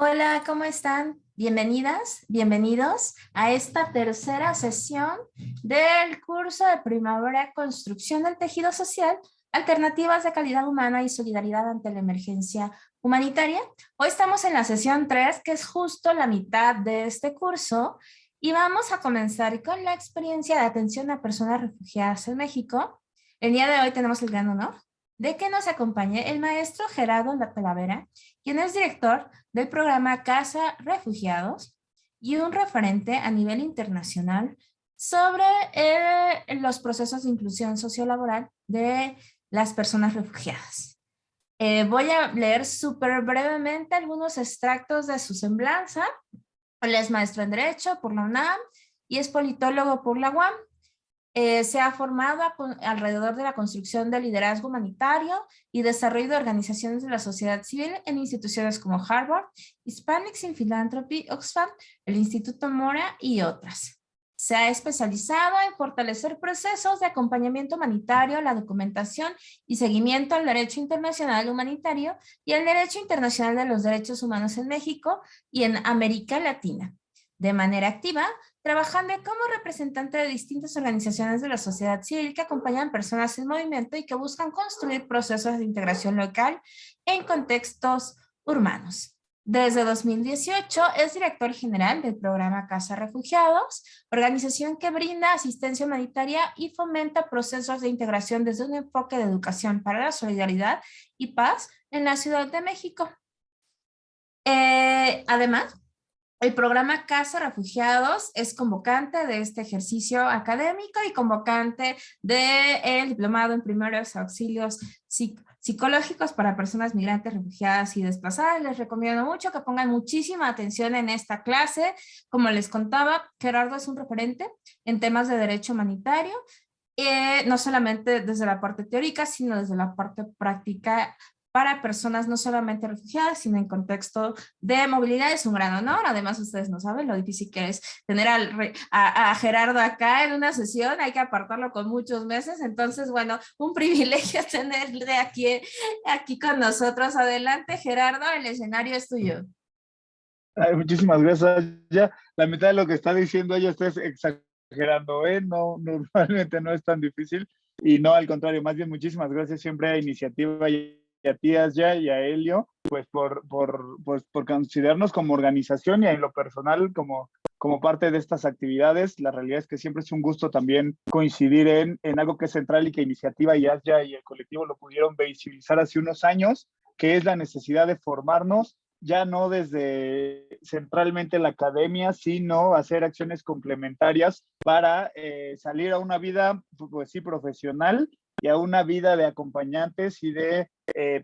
Hola, ¿cómo están? Bienvenidas, bienvenidos a esta tercera sesión del curso de primavera Construcción del Tejido Social, Alternativas de Calidad Humana y Solidaridad ante la Emergencia Humanitaria. Hoy estamos en la sesión 3, que es justo la mitad de este curso, y vamos a comenzar con la experiencia de atención a personas refugiadas en México. El día de hoy tenemos el gran honor de que nos acompañe el maestro Gerardo Talavera, quien es director del programa Casa Refugiados y un referente a nivel internacional sobre los procesos de inclusión sociolaboral de las personas refugiadas. Voy a leer súper brevemente algunos extractos de su semblanza. Él es maestro en Derecho por la UNAM y es politólogo por la UAM. Se ha formado alrededor de la construcción de liderazgo humanitario y desarrollo de organizaciones de la sociedad civil en instituciones como Harvard, Hispanics in Philanthropy, Oxfam, el Instituto Mora y otras. Se ha especializado en fortalecer procesos de acompañamiento humanitario, la documentación y seguimiento al derecho internacional humanitario y al derecho internacional de los derechos humanos en México y en América Latina. De manera activa, trabajando como representante de distintas organizaciones de la sociedad civil que acompañan personas en movimiento y que buscan construir procesos de integración local en contextos urbanos. Desde 2018 es director general del programa Casa Refugiados, organización que brinda asistencia humanitaria y fomenta procesos de integración desde un enfoque de educación para la solidaridad y paz en la Ciudad de México. Además, el programa Casa Refugiados es convocante de este ejercicio académico y convocante del diplomado en primeros auxilios psicológicos para personas migrantes, refugiadas y desplazadas. Les recomiendo mucho que pongan muchísima atención en esta clase. Como les contaba, Gerardo es un referente en temas de derecho humanitario, no solamente desde la parte teórica, sino desde la parte práctica para personas no solamente refugiadas, sino en contexto de movilidad. Es un gran honor. Además, ustedes no saben lo difícil que es tener a Gerardo acá en una sesión. Hay que apartarlo con muchos meses. Entonces, bueno, un privilegio tenerle aquí con nosotros. Adelante, Gerardo, el escenario es tuyo. Ay, muchísimas gracias. Ya la mitad de lo que está diciendo ella está exagerando, ¿eh? No, normalmente no es tan difícil. Y no, al contrario, más bien muchísimas gracias siempre a Iniciativa y a ti, Asya, y a Helio, pues por considerarnos como organización y en lo personal como parte de estas actividades. La realidad es que siempre es un gusto también coincidir en algo que es central y que Iniciativa y Asya y el colectivo lo pudieron visibilizar hace unos años, que es la necesidad de formarnos ya no desde centralmente la academia, sino hacer acciones complementarias para salir a una vida, pues sí, profesional y a una vida de acompañantes y de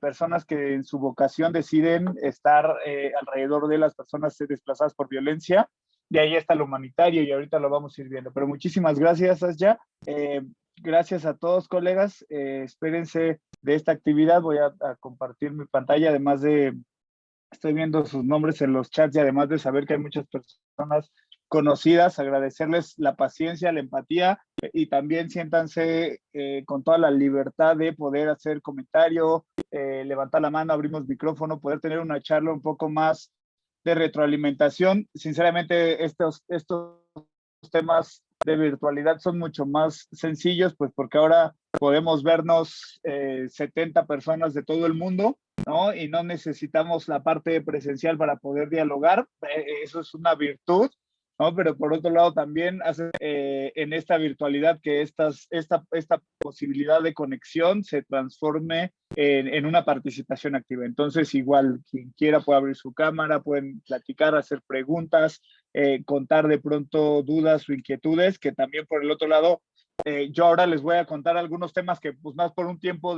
personas que en su vocación deciden estar alrededor de las personas desplazadas por violencia. De ahí está lo humanitario y ahorita lo vamos a ir viendo. Pero muchísimas gracias, Asya. Gracias a todos, colegas. Espérense de esta actividad. Voy a compartir mi pantalla, además de estoy viendo sus nombres en los chats y además de saber que hay muchas personas conocidas, agradecerles la paciencia, la empatía y también siéntanse con toda la libertad de poder hacer comentario, levantar la mano, abrimos micrófono, poder tener una charla un poco más de retroalimentación. Sinceramente, estos temas de virtualidad son mucho más sencillos, pues porque ahora podemos vernos 70 personas de todo el mundo, ¿no? Y no necesitamos la parte presencial para poder dialogar. Eso es una virtud, ¿no? Pero por otro lado también hace en esta virtualidad que esta posibilidad de conexión se transforme en una participación activa. Entonces, igual, quien quiera puede abrir su cámara, pueden platicar, hacer preguntas, contar de pronto dudas o inquietudes, que también por el otro lado, yo ahora les voy a contar algunos temas que pues más por un tiempo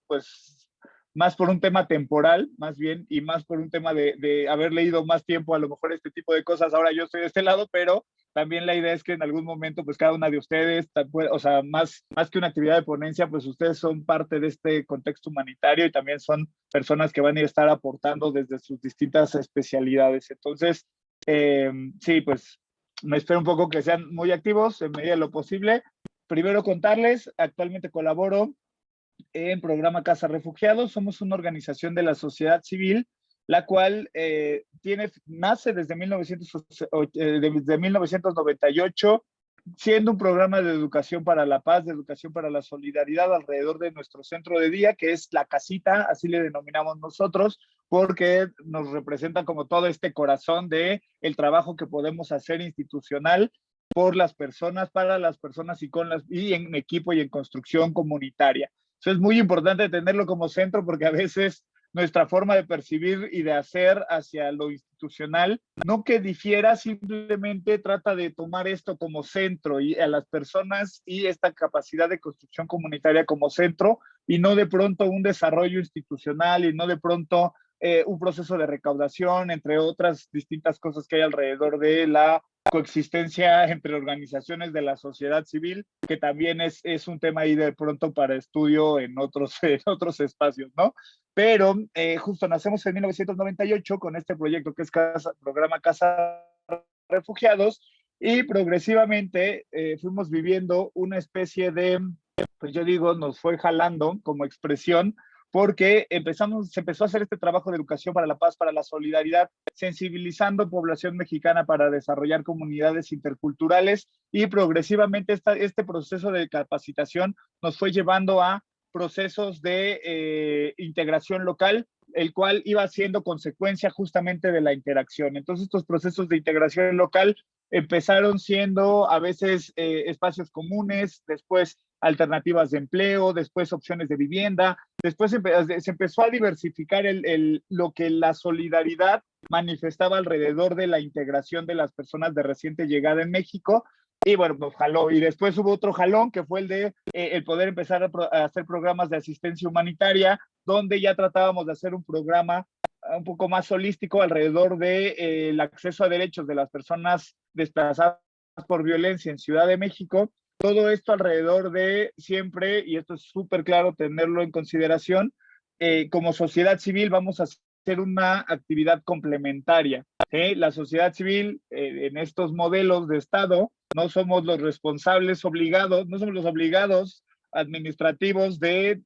pues más por un tema temporal, más bien, y más por un tema de haber leído más tiempo a lo mejor este tipo de cosas. Ahora yo estoy de este lado, pero también la idea es que en algún momento pues cada una de ustedes, o sea, más que una actividad de ponencia, pues ustedes son parte de este contexto humanitario y también son personas que van a estar aportando desde sus distintas especialidades. Entonces, sí, pues me espero un poco que sean muy activos en medida de lo posible. Primero contarles, actualmente colaboro en programa Casa Refugiados. Somos una organización de la sociedad civil la cual nace desde 1998, siendo un programa de educación para la paz, de educación para la solidaridad alrededor de nuestro centro de día, que es la casita, así le denominamos nosotros, porque nos representa como todo este corazón de el trabajo que podemos hacer institucional por las personas, para las personas y en equipo y en construcción comunitaria. Eso es muy importante tenerlo como centro porque a veces nuestra forma de percibir y de hacer hacia lo institucional, no que difiera, simplemente trata de tomar esto como centro y a las personas y esta capacidad de construcción comunitaria como centro y no de pronto un desarrollo institucional y no de pronto un proceso de recaudación, entre otras distintas cosas que hay alrededor de la coexistencia entre organizaciones de la sociedad civil, que también es un tema ahí de pronto para estudio en otros espacios, ¿no? Pero justo nacemos en 1998 con este proyecto que es programa Casa Refugiados y progresivamente fuimos viviendo una especie de, pues yo digo, nos fue jalando como expresión porque se empezó a hacer este trabajo de educación para la paz, para la solidaridad, sensibilizando población mexicana para desarrollar comunidades interculturales y progresivamente este proceso de capacitación nos fue llevando a procesos de integración local, el cual iba siendo consecuencia justamente de la interacción. Entonces, estos procesos de integración local empezaron siendo a veces espacios comunes, después alternativas de empleo, después opciones de vivienda, después se empezó a diversificar lo que la solidaridad manifestaba alrededor de la integración de las personas de reciente llegada en México. Y bueno, pues jaló. Y después hubo otro jalón que fue el de el poder empezar a hacer programas de asistencia humanitaria, donde ya tratábamos de hacer un programa un poco más holístico alrededor de el acceso a derechos de las personas desplazadas por violencia en Ciudad de México. Todo esto alrededor de siempre, y esto es súper claro tenerlo en consideración, como sociedad civil vamos a hacer una actividad complementaria. La sociedad civil en estos modelos de Estado no somos los responsables obligados, no somos los obligados administrativos de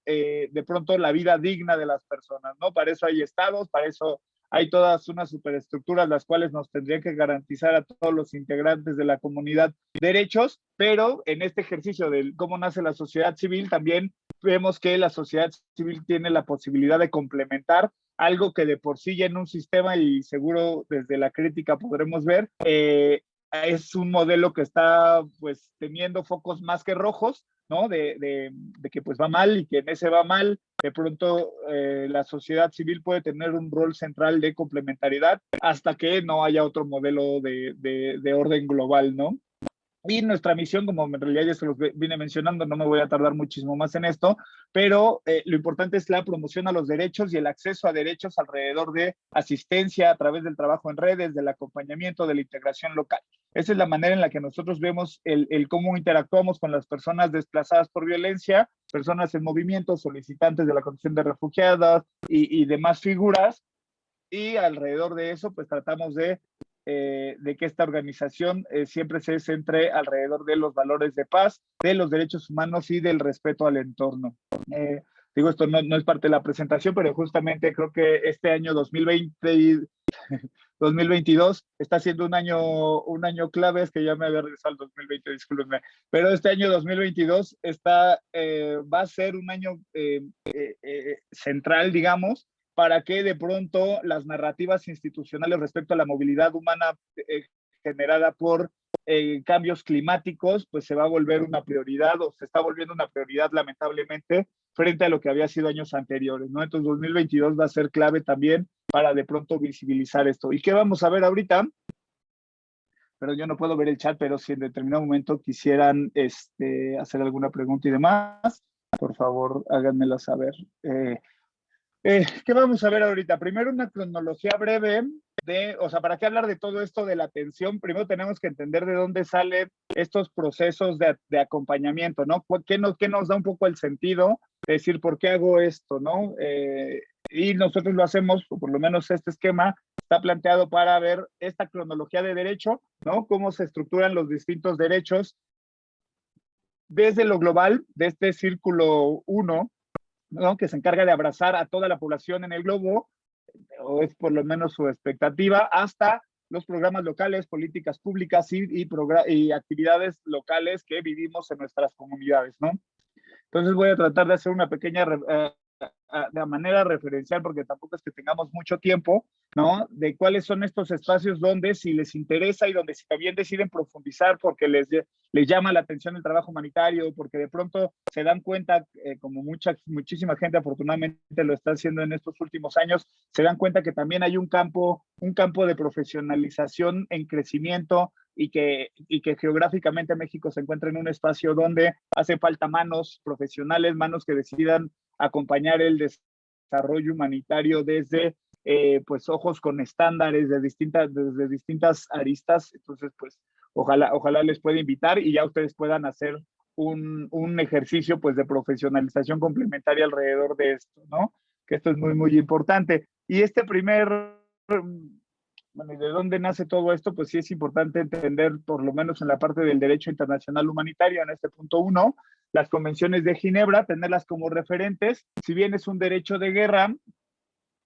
pronto la vida digna de las personas, ¿no? Para eso hay estados, para eso hay todas unas superestructuras las cuales nos tendrían que garantizar a todos los integrantes de la comunidad derechos, pero en este ejercicio de cómo nace la sociedad civil también vemos que la sociedad civil tiene la posibilidad de complementar algo que de por sí ya en un sistema, y seguro desde la crítica podremos ver, es un modelo que está pues teniendo focos más que rojos, ¿no? De que pues va mal y que en ese va mal, de pronto la sociedad civil puede tener un rol central de complementariedad hasta que no haya otro modelo de orden global, ¿no? Y nuestra misión, como en realidad ya se los vine mencionando, no me voy a tardar muchísimo más en esto, pero lo importante es la promoción a los derechos y el acceso a derechos alrededor de asistencia a través del trabajo en redes, del acompañamiento, de la integración local. Esa es la manera en la que nosotros vemos el cómo interactuamos con las personas desplazadas por violencia, personas en movimiento, solicitantes de la condición de refugiadas y demás figuras. Y alrededor de eso, pues tratamos de que esta organización siempre se centre alrededor de los valores de paz, de los derechos humanos y del respeto al entorno. Digo, esto no es parte de la presentación, pero justamente creo que este año 2020 2022 está siendo un año clave, es que ya me había regresado al 2020, discúlpenme, pero este año 2022 va a ser un año central, digamos, para que de pronto las narrativas institucionales respecto a la movilidad humana generada por cambios climáticos, pues se va a volver una prioridad o se está volviendo una prioridad lamentablemente frente a lo que había sido años anteriores, ¿no? Entonces 2022 va a ser clave también para de pronto visibilizar esto. ¿Y qué vamos a ver ahorita? Pero yo no puedo ver el chat, pero si en determinado momento quisieran hacer alguna pregunta y demás, por favor háganmela saber. ¿Qué vamos a ver ahorita? Primero una cronología breve o sea, ¿para qué hablar de todo esto de la atención? Primero tenemos que entender de dónde salen estos procesos de acompañamiento, ¿no? ¿Qué nos da un poco el sentido de decir por qué hago esto, ¿no? Y nosotros lo hacemos, o por lo menos este esquema está planteado para ver esta cronología de derecho, ¿no? Cómo se estructuran los distintos derechos desde lo global, de este círculo 1, ¿no? Que se encarga de abrazar a toda la población en el globo, o es por lo menos su expectativa, hasta los programas locales, políticas públicas y actividades locales que vivimos en nuestras comunidades, ¿no? Entonces voy a tratar de hacer una pequeña de manera referencial, porque tampoco es que tengamos mucho tiempo, ¿no? De cuáles son estos espacios donde si les interesa y donde si también deciden profundizar porque les llama la atención el trabajo humanitario, porque de pronto se dan cuenta, como muchísima gente afortunadamente lo está haciendo en estos últimos años, se dan cuenta que también hay un campo de profesionalización en crecimiento, y que geográficamente México se encuentra en un espacio donde hace falta manos profesionales, manos que decidan acompañar el desarrollo humanitario desde pues ojos con estándares desde distintas aristas. Entonces, pues ojalá les pueda invitar y ya ustedes puedan hacer un ejercicio pues de profesionalización complementaria alrededor de esto, ¿no? Que esto es muy importante. Y este bueno, ¿y de dónde nace todo esto? Pues sí es importante entender, por lo menos en la parte del derecho internacional humanitario, en este punto 1, las convenciones de Ginebra, tenerlas como referentes. Si bien es un derecho de guerra,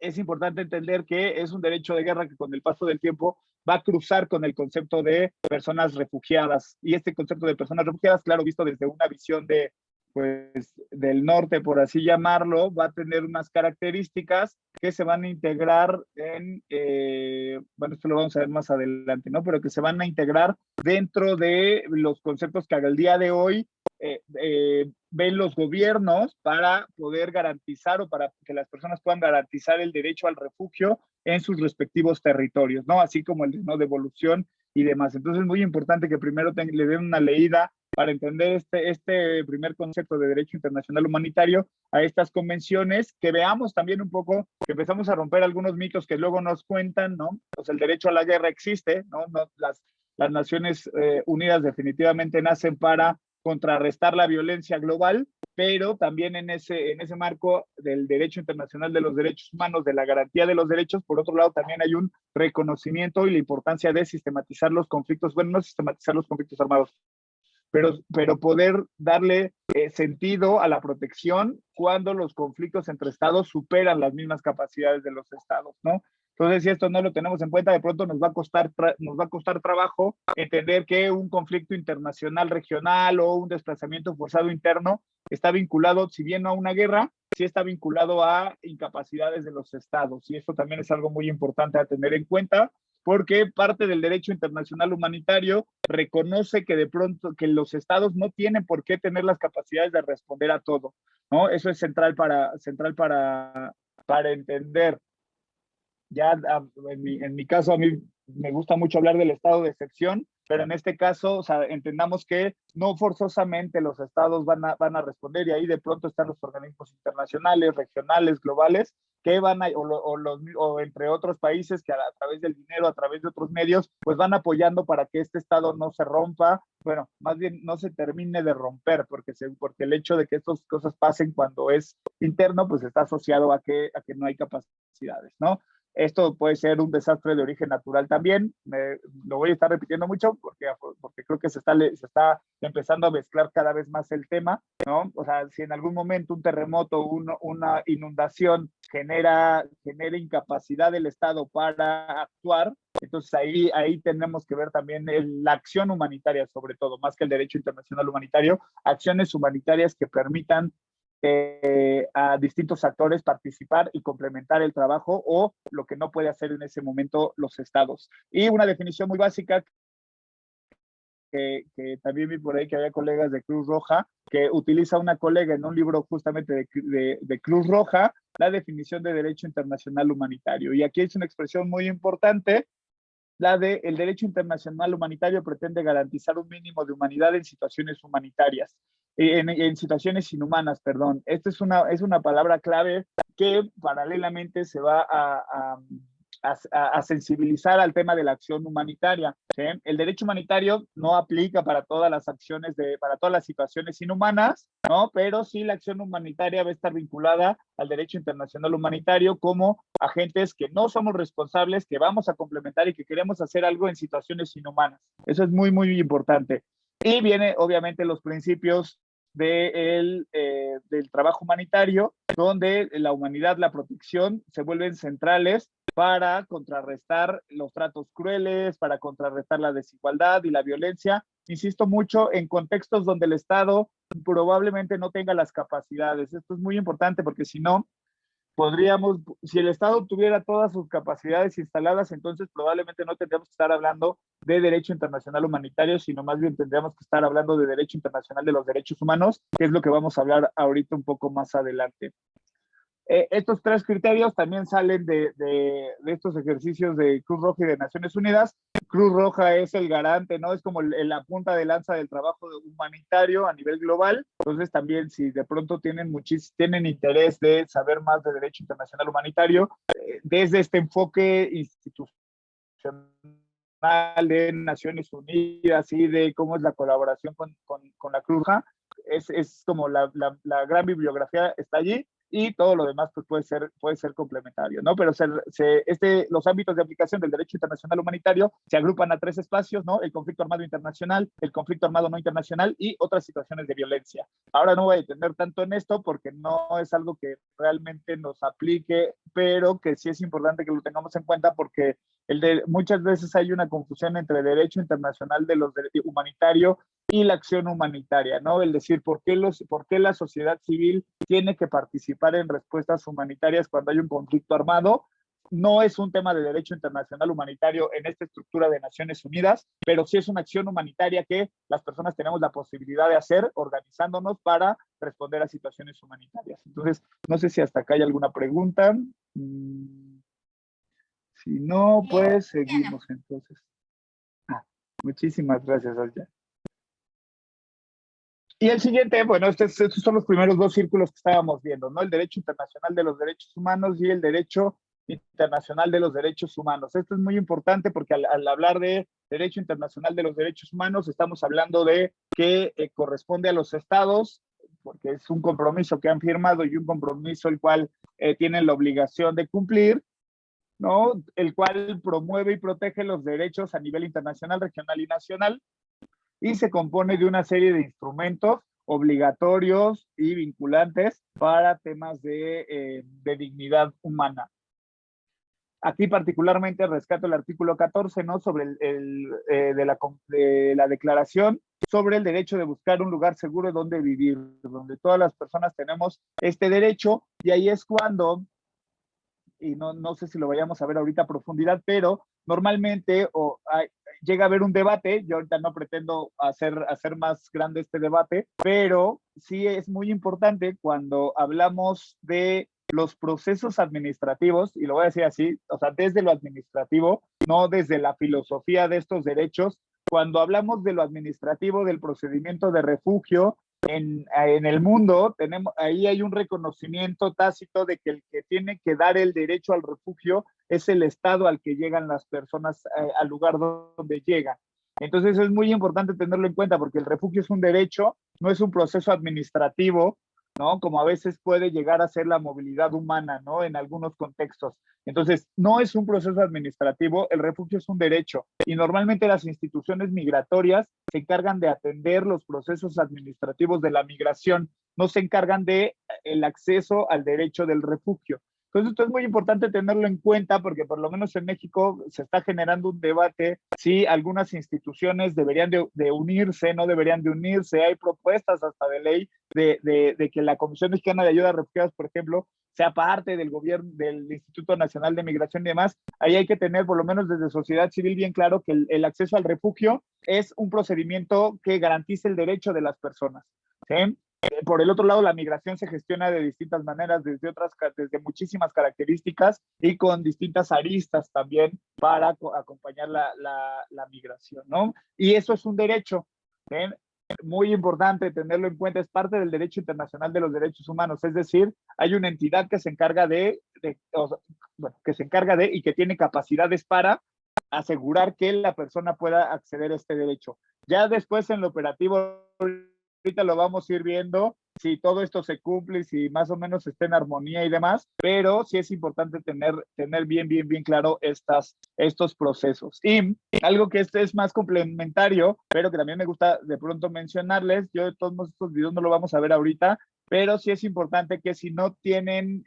es importante entender que es un derecho de guerra que con el paso del tiempo va a cruzar con el concepto de personas refugiadas. Y este concepto de personas refugiadas, claro, visto desde una visión pues, del norte, por así llamarlo, va a tener unas características que se van a integrar bueno, esto lo vamos a ver más adelante, ¿no? Pero que se van a integrar dentro de los conceptos que al día de hoy ven los gobiernos para poder garantizar o para que las personas puedan garantizar el derecho al refugio en sus respectivos territorios, ¿no? Así como el de no devolución y demás. Entonces es muy importante que primero le den una leída para entender este primer concepto de derecho internacional humanitario a estas convenciones, que veamos también un poco, que empezamos a romper algunos mitos que luego nos cuentan, ¿no? Pues el derecho a la guerra existe, ¿no? Las Naciones Unidas definitivamente nacen para contrarrestar la violencia global, pero también en ese marco del derecho internacional de los derechos humanos, de la garantía de los derechos, por otro lado también hay un reconocimiento y la importancia de sistematizar los conflictos, bueno, no sistematizar los conflictos armados, pero poder darle sentido a la protección cuando los conflictos entre estados superan las mismas capacidades de los estados, ¿no? Entonces, si esto no lo tenemos en cuenta, de pronto nos va a costar trabajo entender que un conflicto internacional regional o un desplazamiento forzado interno está vinculado, si bien no a una guerra, sí está vinculado a incapacidades de los estados. Y esto también es algo muy importante a tener en cuenta, porque parte del derecho internacional humanitario reconoce que de pronto que los estados no tienen por qué tener las capacidades de responder a todo, ¿no? Eso es central para entender. Ya en mi caso, a mí me gusta mucho hablar del estado de excepción, pero en este caso, o sea, entendamos que no forzosamente los estados van a responder, y ahí de pronto están los organismos internacionales, regionales, globales, que van a, o entre otros países que a través del dinero, a través de otros medios, pues van apoyando para que este estado no se rompa, bueno, más bien no se termine de romper, porque el hecho de que estas cosas pasen cuando es interno, pues está asociado a que no hay capacidades, ¿no? Esto puede ser un desastre de origen natural también. Lo voy a estar repitiendo mucho porque creo que se está empezando a mezclar cada vez más el tema, ¿no? O sea, si en algún momento un terremoto, una inundación genera incapacidad del Estado para actuar, entonces ahí tenemos que ver también la acción humanitaria, sobre todo, más que el derecho internacional humanitario, acciones humanitarias que permitan a distintos actores participar y complementar el trabajo, o lo que no puede hacer en ese momento los estados. Y una definición muy básica que también vi por ahí que había colegas de Cruz Roja, que utiliza una colega en un libro justamente de Cruz Roja, la definición de derecho internacional humanitario. Y aquí es una expresión muy importante. El derecho internacional humanitario pretende garantizar un mínimo de humanidad en situaciones humanitarias, en situaciones inhumanas, perdón. Esta es una palabra clave que paralelamente se va a sensibilizar al tema de la acción humanitaria, ¿sí? El derecho humanitario no aplica para todas las acciones, para todas las situaciones inhumanas, ¿no? Pero sí la acción humanitaria va a estar vinculada al derecho internacional humanitario como agentes que no somos responsables, que vamos a complementar y que queremos hacer algo en situaciones inhumanas. Eso es muy importante. Y viene obviamente los principios del trabajo humanitario, donde la humanidad, la protección se vuelven centrales para contrarrestar los tratos crueles, para contrarrestar la desigualdad y la violencia. Insisto mucho en contextos donde el Estado probablemente no tenga las capacidades. Esto es muy importante porque si no, podríamos, si el Estado tuviera todas sus capacidades instaladas, entonces probablemente no tendríamos que estar hablando de derecho internacional humanitario, sino más bien tendríamos que estar hablando de derecho internacional de los derechos humanos, que es lo que vamos a hablar ahorita un poco más adelante. Estos tres criterios también salen de estos ejercicios de Cruz Roja y de Naciones Unidas. Cruz Roja es el garante, ¿no? Es como la punta de lanza del trabajo humanitario a nivel global. Entonces también si de pronto tienen interés de saber más de derecho internacional humanitario, desde este enfoque institucional de Naciones Unidas y de cómo es la colaboración con la Cruz Roja, es como la gran bibliografía está allí. Y todo lo demás pues puede ser complementario, ¿no? Pero los ámbitos de aplicación del derecho internacional humanitario se agrupan a tres espacios, ¿no? El conflicto armado internacional, el conflicto armado no internacional y otras situaciones de violencia. Ahora no voy a detener tanto en esto porque no es algo que realmente nos aplique, pero que sí es importante que lo tengamos en cuenta porque muchas veces hay una confusión entre derecho internacional humanitario y la acción humanitaria, ¿no? El decir, ¿por qué la sociedad civil tiene que participar en respuestas humanitarias cuando hay un conflicto armado? No es un tema de derecho internacional humanitario en esta estructura de Naciones Unidas, pero sí es una acción humanitaria que las personas tenemos la posibilidad de hacer organizándonos para responder a situaciones humanitarias. Entonces, no sé si hasta acá hay alguna pregunta. Si no, pues seguimos entonces. Muchísimas gracias, Olga. Y el siguiente, bueno, estos son los primeros dos círculos que estábamos viendo, ¿no? El derecho internacional de los derechos humanos y el derecho internacional de los derechos humanos. Esto es muy importante porque al hablar de derecho internacional de los derechos humanos, estamos hablando de que corresponde a los estados, porque es un compromiso que han firmado y un compromiso el cual tienen la obligación de cumplir, ¿no? El cual promueve y protege los derechos a nivel internacional, regional y nacional, y se compone de una serie de instrumentos obligatorios y vinculantes para temas de dignidad humana. Aquí particularmente rescato el artículo 14, ¿no? Sobre de la declaración sobre el derecho de buscar un lugar seguro donde vivir, donde todas las personas tenemos este derecho, y ahí es cuando, y no sé si lo vayamos a ver ahorita a profundidad, pero normalmente llega a haber un debate. Yo ahorita no pretendo hacer más grande este debate, pero sí es muy importante cuando hablamos de los procesos administrativos, y lo voy a decir así, o sea, desde lo administrativo, no desde la filosofía de estos derechos. Cuando hablamos de lo administrativo, del procedimiento de refugio, en el mundo, ahí hay un reconocimiento tácito de que el que tiene que dar el derecho al refugio es el Estado al que llegan las personas al lugar donde llegan. Entonces es muy importante tenerlo en cuenta porque el refugio es un derecho, no es un proceso administrativo, ¿no? Como a veces puede llegar a ser la movilidad humana, ¿no? En algunos contextos. Entonces, no es un proceso administrativo, el refugio es un derecho y normalmente las instituciones migratorias se encargan de atender los procesos administrativos de la migración, no se encargan de el acceso al derecho del refugio. Entonces, esto es muy importante tenerlo en cuenta porque por lo menos en México se está generando un debate si algunas instituciones deberían de unirse, no deberían de unirse. Hay propuestas hasta de ley de que la Comisión Mexicana de Ayuda a Refugiados, por ejemplo, sea parte del gobierno, del Instituto Nacional de Migración y demás. Ahí hay que tener, por lo menos desde sociedad civil, bien claro que el acceso al refugio es un procedimiento que garantice el derecho de las personas, ¿sí? Por el otro lado, la migración se gestiona de distintas maneras, desde muchísimas características y con distintas aristas también para acompañar la migración, ¿no? Y eso es un derecho, ¿eh? Muy importante tenerlo en cuenta, es parte del derecho internacional de los derechos humanos, es decir, hay una entidad que se encarga que se encarga de y que tiene capacidades para asegurar que la persona pueda acceder a este derecho. Ya después en lo operativo ahorita lo vamos a ir viendo, si todo esto se cumple, si más o menos está en armonía y demás, pero sí es importante tener bien claro estos procesos. Y algo que este es más complementario, pero que también me gusta de pronto mencionarles, yo de todos modos estos videos no lo vamos a ver ahorita, pero sí es importante que si no tienen,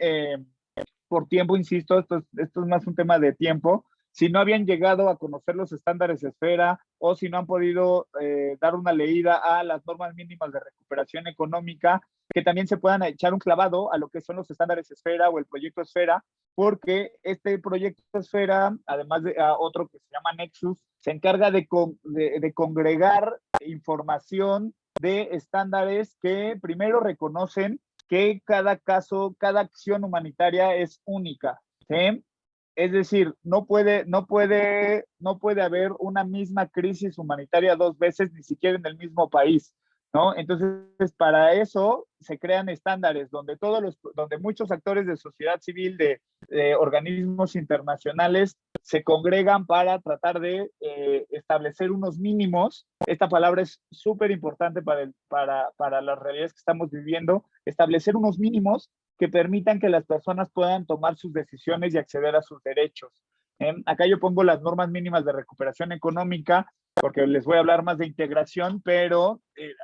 por tiempo, insisto, esto es más un tema de tiempo, si no habían llegado a conocer los estándares esfera o si no han podido dar una leída a las normas mínimas de recuperación económica, que también se puedan echar un clavado a lo que son los estándares esfera o el proyecto esfera, porque este proyecto esfera, además de otro que se llama Nexus, se encarga de congregar información de estándares que primero reconocen que cada caso, cada acción humanitaria es única, ¿sí? Es decir, no puede haber una misma crisis humanitaria dos veces, ni siquiera en el mismo país, ¿no? Entonces, para eso se crean estándares donde muchos actores de sociedad civil, de organismos internacionales, se congregan para tratar de establecer unos mínimos. Esta palabra es súper importante para las realidades que estamos viviendo, establecer unos mínimos que permitan que las personas puedan tomar sus decisiones y acceder a sus derechos. Acá yo pongo las normas mínimas de recuperación económica, porque les voy a hablar más de integración, pero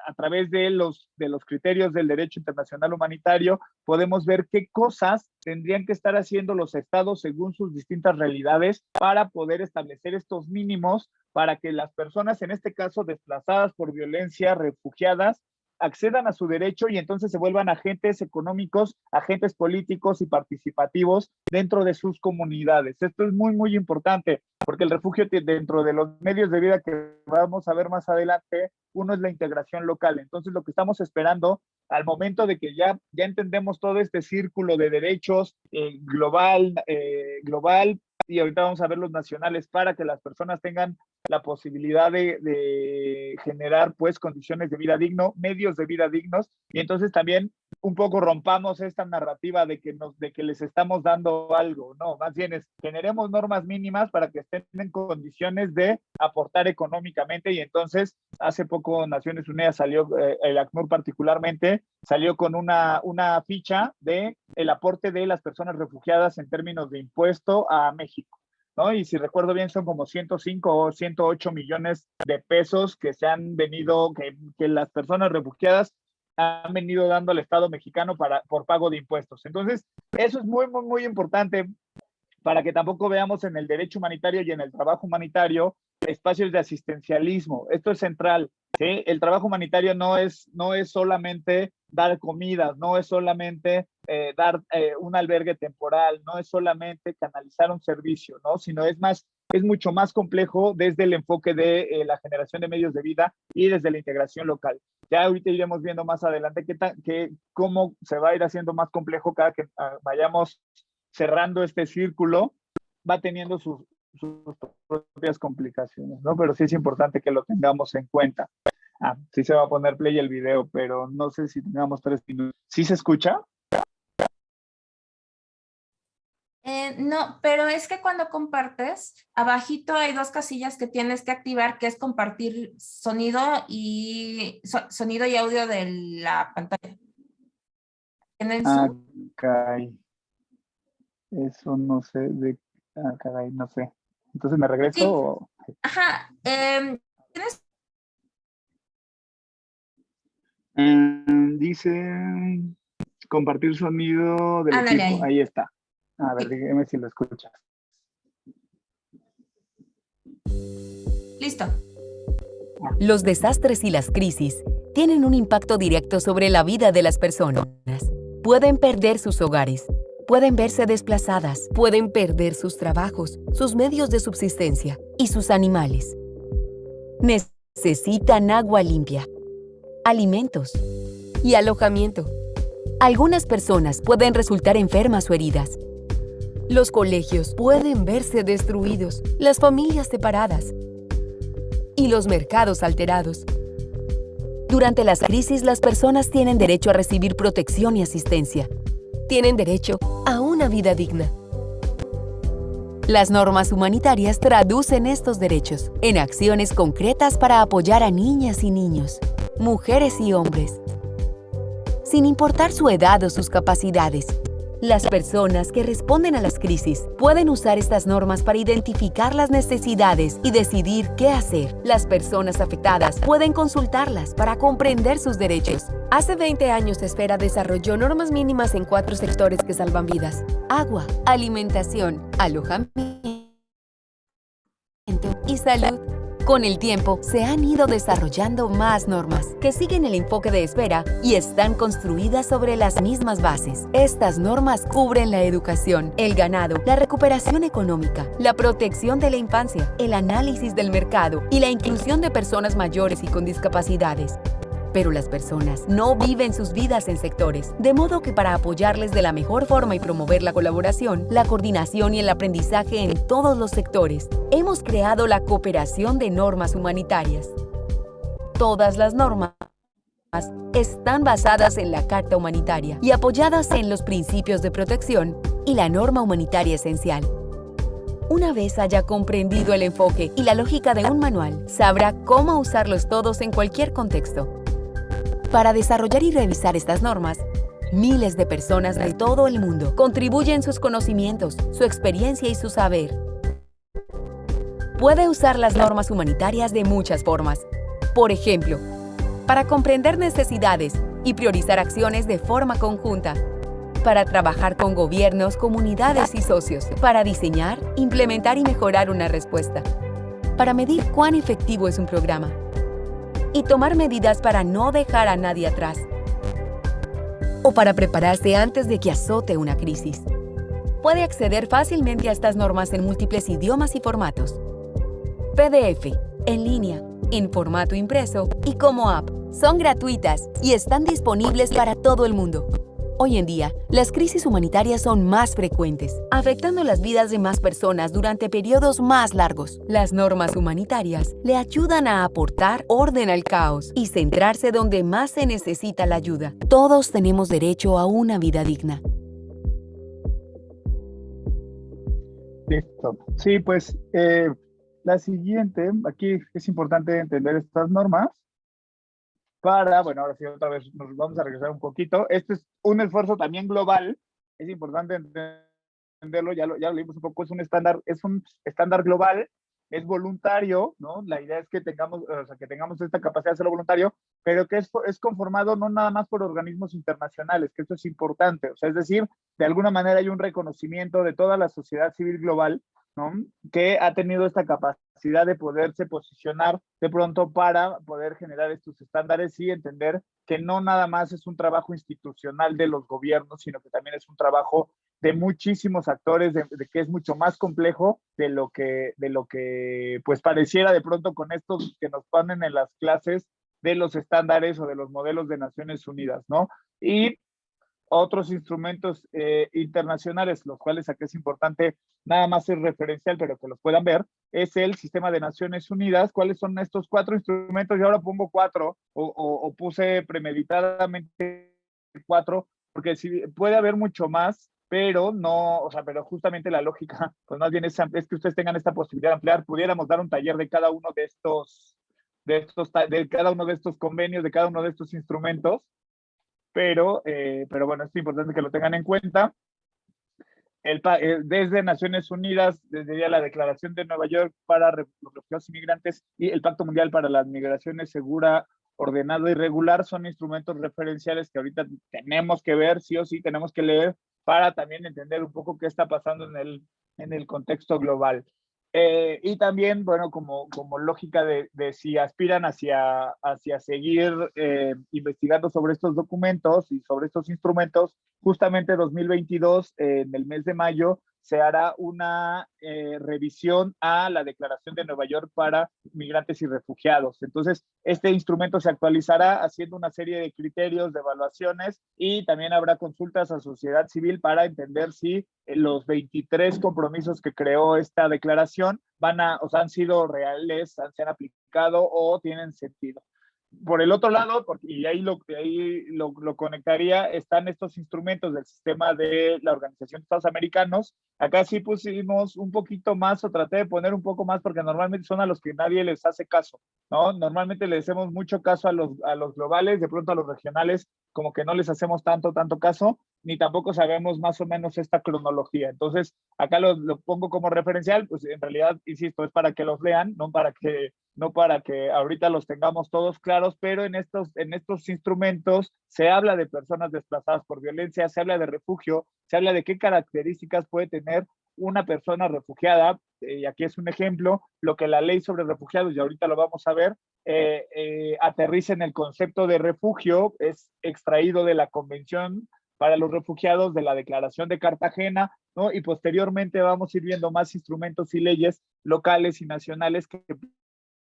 a través de los criterios del derecho internacional humanitario podemos ver qué cosas tendrían que estar haciendo los estados según sus distintas realidades para poder establecer estos mínimos para que las personas, en este caso desplazadas por violencia, refugiadas, accedan a su derecho y entonces se vuelvan agentes económicos, agentes políticos y participativos dentro de sus comunidades. Esto es muy importante, porque el refugio, dentro de los medios de vida que vamos a ver más adelante, uno es la integración local. Entonces, lo que estamos esperando al momento de que ya entendemos todo este círculo de derechos global, y ahorita vamos a ver los nacionales, para que las personas tengan la posibilidad de generar pues condiciones de vida digno, medios de vida dignos, y entonces también un poco rompamos esta narrativa de que les estamos dando algo, no, más bien generemos normas mínimas para que estén en condiciones de aportar económicamente. Y entonces hace poco Naciones Unidas salió, el ACNUR particularmente, salió con una ficha de el aporte de las personas refugiadas en términos de impuesto a México, ¿no? Y si recuerdo bien, son como 105 o 108 millones de pesos que se han venido, que las personas refugiadas han venido dando al Estado mexicano por pago de impuestos. Entonces, eso es muy importante, para que tampoco veamos en el derecho humanitario y en el trabajo humanitario espacios de asistencialismo. Esto es central, ¿sí? El trabajo humanitario no es solamente dar comidas, no es solamente dar un albergue temporal, no es solamente canalizar un servicio, ¿no? Sino es mucho más complejo desde el enfoque de la generación de medios de vida y desde la integración local. Ya ahorita iremos viendo más adelante cómo se va a ir haciendo más complejo cada que vayamos cerrando este círculo, va teniendo sus propias complicaciones, ¿no? Pero sí es importante que lo tengamos en cuenta. Sí se va a poner play el video, pero no sé si tengamos 3 minutos. ¿Sí se escucha? No, pero es que cuando compartes, abajito hay 2 casillas que tienes que activar, que es compartir sonido y audio de la pantalla. En el Zoom. Okay. Eso no sé caray, no sé. Entonces, ¿me regreso? Sí. Ajá. ¿Tienes? Dice compartir sonido del equipo. Ahí está. A ver, dígame si lo escuchas. Listo. Los desastres y las crisis tienen un impacto directo sobre la vida de las personas. Pueden perder sus hogares, pueden verse desplazadas, pueden perder sus trabajos, sus medios de subsistencia y sus animales. Necesitan agua limpia, alimentos y alojamiento. Algunas personas pueden resultar enfermas o heridas. Los colegios pueden verse destruidos, las familias separadas y los mercados alterados. Durante las crisis, las personas tienen derecho a recibir protección y asistencia. Tienen derecho a una vida digna. Las normas humanitarias traducen estos derechos en acciones concretas para apoyar a niñas y niños, mujeres y hombres. Sin importar su edad o sus capacidades, las personas que responden a las crisis pueden usar estas normas para identificar las necesidades y decidir qué hacer. Las personas afectadas pueden consultarlas para comprender sus derechos. Hace 20 años, Esfera desarrolló normas mínimas en 4 sectores que salvan vidas: agua, alimentación, alojamiento y salud. Con el tiempo, se han ido desarrollando más normas que siguen el enfoque de Esfera y están construidas sobre las mismas bases. Estas normas cubren la educación, el ganado, la recuperación económica, la protección de la infancia, el análisis del mercado y la inclusión de personas mayores y con discapacidades. Pero las personas no viven sus vidas en sectores, de modo que para apoyarles de la mejor forma y promover la colaboración, la coordinación y el aprendizaje en todos los sectores, hemos creado la Cooperación de Normas Humanitarias. Todas las normas están basadas en la Carta Humanitaria y apoyadas en los principios de protección y la norma humanitaria esencial. Una vez haya comprendido el enfoque y la lógica de un manual, sabrá cómo usarlos todos en cualquier contexto. Para desarrollar y revisar estas normas, miles de personas de todo el mundo contribuyen sus conocimientos, su experiencia y su saber. Puede usar las normas humanitarias de muchas formas. Por ejemplo, para comprender necesidades y priorizar acciones de forma conjunta, para trabajar con gobiernos, comunidades y socios, para diseñar, implementar y mejorar una respuesta, para medir cuán efectivo es un programa, y tomar medidas para no dejar a nadie atrás, o para prepararse antes de que azote una crisis. Puede acceder fácilmente a estas normas en múltiples idiomas y formatos: PDF, en línea, en formato impreso y como app. Son gratuitas y están disponibles para todo el mundo. Hoy en día, las crisis humanitarias son más frecuentes, afectando las vidas de más personas durante periodos más largos. Las normas humanitarias le ayudan a aportar orden al caos y centrarse donde más se necesita la ayuda. Todos tenemos derecho a una vida digna. Listo. Sí, pues la siguiente, aquí es importante entender estas normas para, bueno, ahora sí otra vez nos vamos a regresar un poquito. Este es un esfuerzo también global, es importante entenderlo, ya lo leímos un poco, es un estándar global, es voluntario, ¿no? La idea es que tengamos, o sea, que tengamos esta capacidad de hacerlo voluntario, pero que es conformado no nada más por organismos internacionales, que esto es importante, o sea, es decir, de alguna manera hay un reconocimiento de toda la sociedad civil global, ¿no? Que ha tenido esta capacidad de poderse posicionar de pronto para poder generar estos estándares y entender que no nada más es un trabajo institucional de los gobiernos, sino que también es un trabajo de muchísimos actores, de que es mucho más complejo de lo que pues pareciera de pronto con estos que nos ponen en las clases de los estándares o de los modelos de Naciones Unidas, ¿no? Y otros instrumentos internacionales, los cuales aquí es importante nada más es referencial, pero que los puedan ver, es el Sistema de Naciones Unidas. ¿Cuáles son estos 4 instrumentos? Yo ahora pongo 4 o puse premeditadamente 4, porque sí, puede haber mucho más, pero no, o sea, pero justamente la lógica, pues más bien es que ustedes tengan esta posibilidad de ampliar. Pudiéramos dar un taller de cada uno de cada uno de estos convenios, de cada uno de estos instrumentos, pero bueno, es importante que lo tengan en cuenta. Desde Naciones Unidas, desde ya la Declaración de Nueva York para los refugiados y migrantes y el Pacto Mundial para las Migraciones Segura, Ordenada y Regular, son instrumentos referenciales que ahorita tenemos que ver, sí o sí, tenemos que leer para también entender un poco qué está pasando en el contexto global. Y también, bueno, como lógica de si aspiran hacia seguir investigando sobre estos documentos y sobre estos instrumentos, justamente 2022, en el mes de mayo, se hará una revisión a la Declaración de Nueva York para migrantes y refugiados. Entonces, este instrumento se actualizará haciendo una serie de criterios, de evaluaciones, y también habrá consultas a sociedad civil para entender si los 23 compromisos que creó esta declaración han sido reales, se han aplicado o tienen sentido. por el otro lado, y ahí lo conectaría, están estos instrumentos del sistema de la Organización de Estados Americanos. Acá sí pusimos un poquito más, o traté de poner un poco más, porque normalmente son a los que nadie les hace caso, ¿no? Normalmente le hacemos mucho caso a los globales, de pronto a los regionales, como que no les hacemos tanto caso, ni tampoco sabemos más o menos esta cronología. Entonces, acá lo pongo como referencial, pues en realidad, insisto, es para que los lean, no para que ahorita los tengamos todos claros, pero en estos instrumentos se habla de personas desplazadas por violencia, se habla de refugio, se habla de qué características puede tener una persona refugiada, y aquí es un ejemplo, lo que la ley sobre refugiados, y ahorita lo vamos a ver, aterriza en el concepto de refugio, es extraído de la Convención para los Refugiados de la Declaración de Cartagena, ¿no? Y posteriormente vamos a ir viendo más instrumentos y leyes locales y nacionales que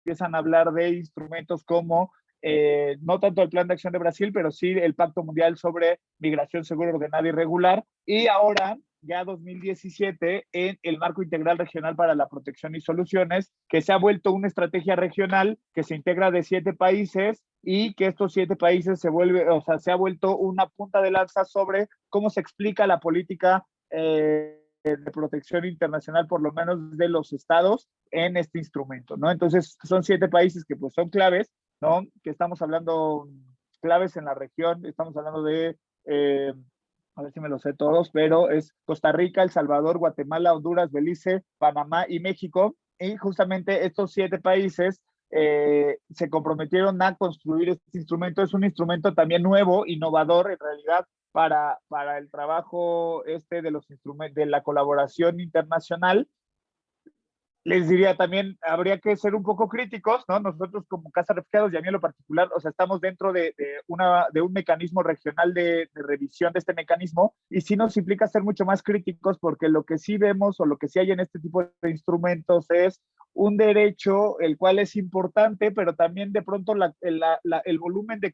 empiezan a hablar de instrumentos como, no tanto el Plan de Acción de Brasil, pero sí el Pacto Mundial sobre Migración Segura, Ordenada y Regular, y ahora, ya 2017, en el Marco Integral Regional para la Protección y Soluciones, que se ha vuelto una estrategia regional que se integra de 7 países y que estos 7 países se ha vuelto una punta de lanza sobre cómo se explica la política de protección internacional, por lo menos de los estados, en este instrumento, ¿no? Entonces, son 7 países que pues son claves, ¿no? Que estamos hablando claves en la región, estamos hablando de, a ver si me lo sé todos, pero es Costa Rica, El Salvador, Guatemala, Honduras, Belice, Panamá y México, y justamente estos 7 países se comprometieron a construir este instrumento. Es un instrumento también nuevo, innovador en realidad, para el trabajo de los instrumentos, de la colaboración internacional. Les diría también, habría que ser un poco críticos, ¿no? Nosotros como Casa Refugiados, y a mí en lo particular, o sea, estamos dentro de un mecanismo regional de revisión de este mecanismo, y sí nos implica ser mucho más críticos, porque lo que sí vemos, o lo que sí hay en este tipo de instrumentos, es un derecho, el cual es importante, pero también de pronto el volumen de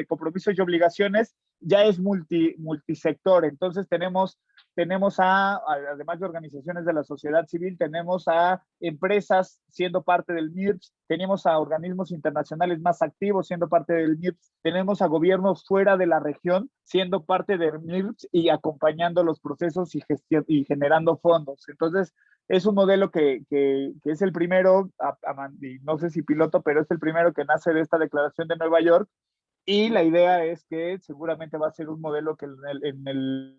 compromisos y obligaciones ya es multisector. Entonces tenemos además de organizaciones de la sociedad civil, tenemos a empresas siendo parte del MIRPS, tenemos a organismos internacionales más activos siendo parte del MIRPS, tenemos a gobiernos fuera de la región siendo parte del MIRPS y acompañando los procesos y generando fondos. Entonces, es un modelo que es el primero, no sé si piloto, pero es el primero que nace de esta declaración de Nueva York, y la idea es que seguramente va a ser un modelo que en el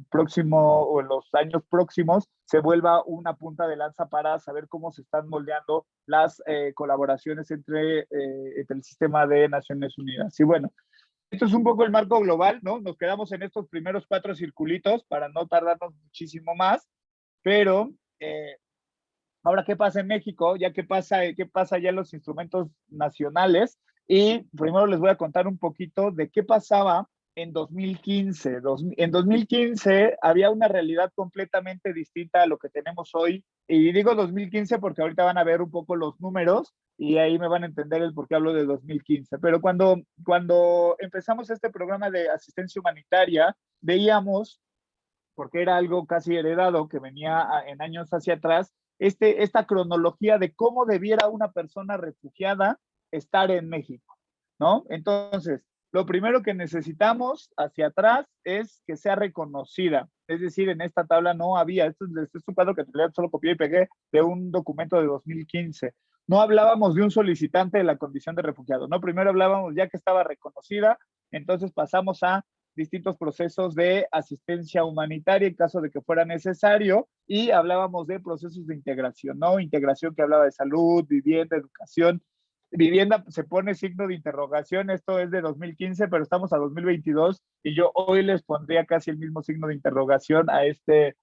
próximo o en los años próximos se vuelva una punta de lanza para saber cómo se están moldeando las colaboraciones entre el sistema de Naciones Unidas. Y bueno, esto es un poco el marco global, ¿no? Nos quedamos en estos primeros 4 circulitos para no tardarnos muchísimo más, pero ahora, ¿qué pasa en México? ¿Qué pasa ya en los instrumentos nacionales? Y primero les voy a contar un poquito de qué pasaba en 2015. En 2015 había una realidad completamente distinta a lo que tenemos hoy. Y digo 2015 porque ahorita van a ver un poco los números y ahí me van a entender el por qué hablo de 2015. Pero cuando empezamos este programa de asistencia humanitaria, veíamos, porque era algo casi heredado que venía en años hacia atrás, esta cronología de cómo debiera una persona refugiada estar en México, ¿no? Entonces, lo primero que necesitamos hacia atrás es que sea reconocida. Es decir, en esta tabla no había, esto es un cuadro que solo copié y pegué de un documento de 2015. No hablábamos de un solicitante de la condición de refugiado, ¿no? Primero hablábamos ya que estaba reconocida, entonces pasamos a distintos procesos de asistencia humanitaria en caso de que fuera necesario, y hablábamos de procesos de integración, ¿no? Integración que hablaba de salud, vivienda, educación. Vivienda se pone signo de interrogación, esto es de 2015, pero estamos a 2022 y yo hoy les pondría casi el mismo signo de interrogación a este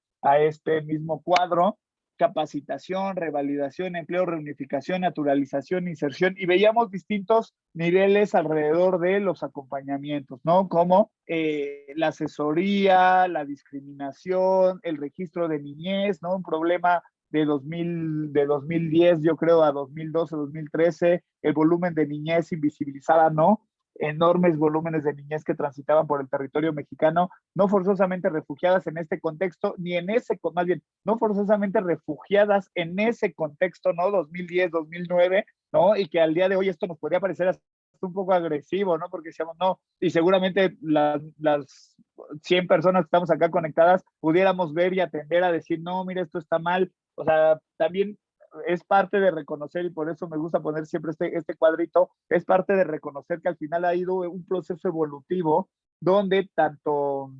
mismo cuadro. Capacitación, revalidación, empleo, reunificación, naturalización, inserción, y veíamos distintos niveles alrededor de los acompañamientos, ¿no? Como la asesoría, la discriminación, el registro de niñez, ¿no? Un problema de 2010, yo creo, a 2012, 2013, el volumen de niñez invisibilizada, ¿no? Enormes volúmenes de niñez que transitaban por el territorio mexicano, no forzosamente refugiadas en este contexto, ni en ese, más bien, no forzosamente refugiadas en ese contexto, ¿no? 2010, 2009, ¿no? Y que al día de hoy esto nos podría parecer hasta hasta un poco agresivo, ¿no? Porque decíamos, no, y seguramente las 100 personas que estamos acá conectadas pudiéramos ver y atender a decir, no, mira, esto está mal. O sea, también es parte de reconocer, y por eso me gusta poner siempre este cuadrito, es parte de reconocer que al final ha ido un proceso evolutivo donde tanto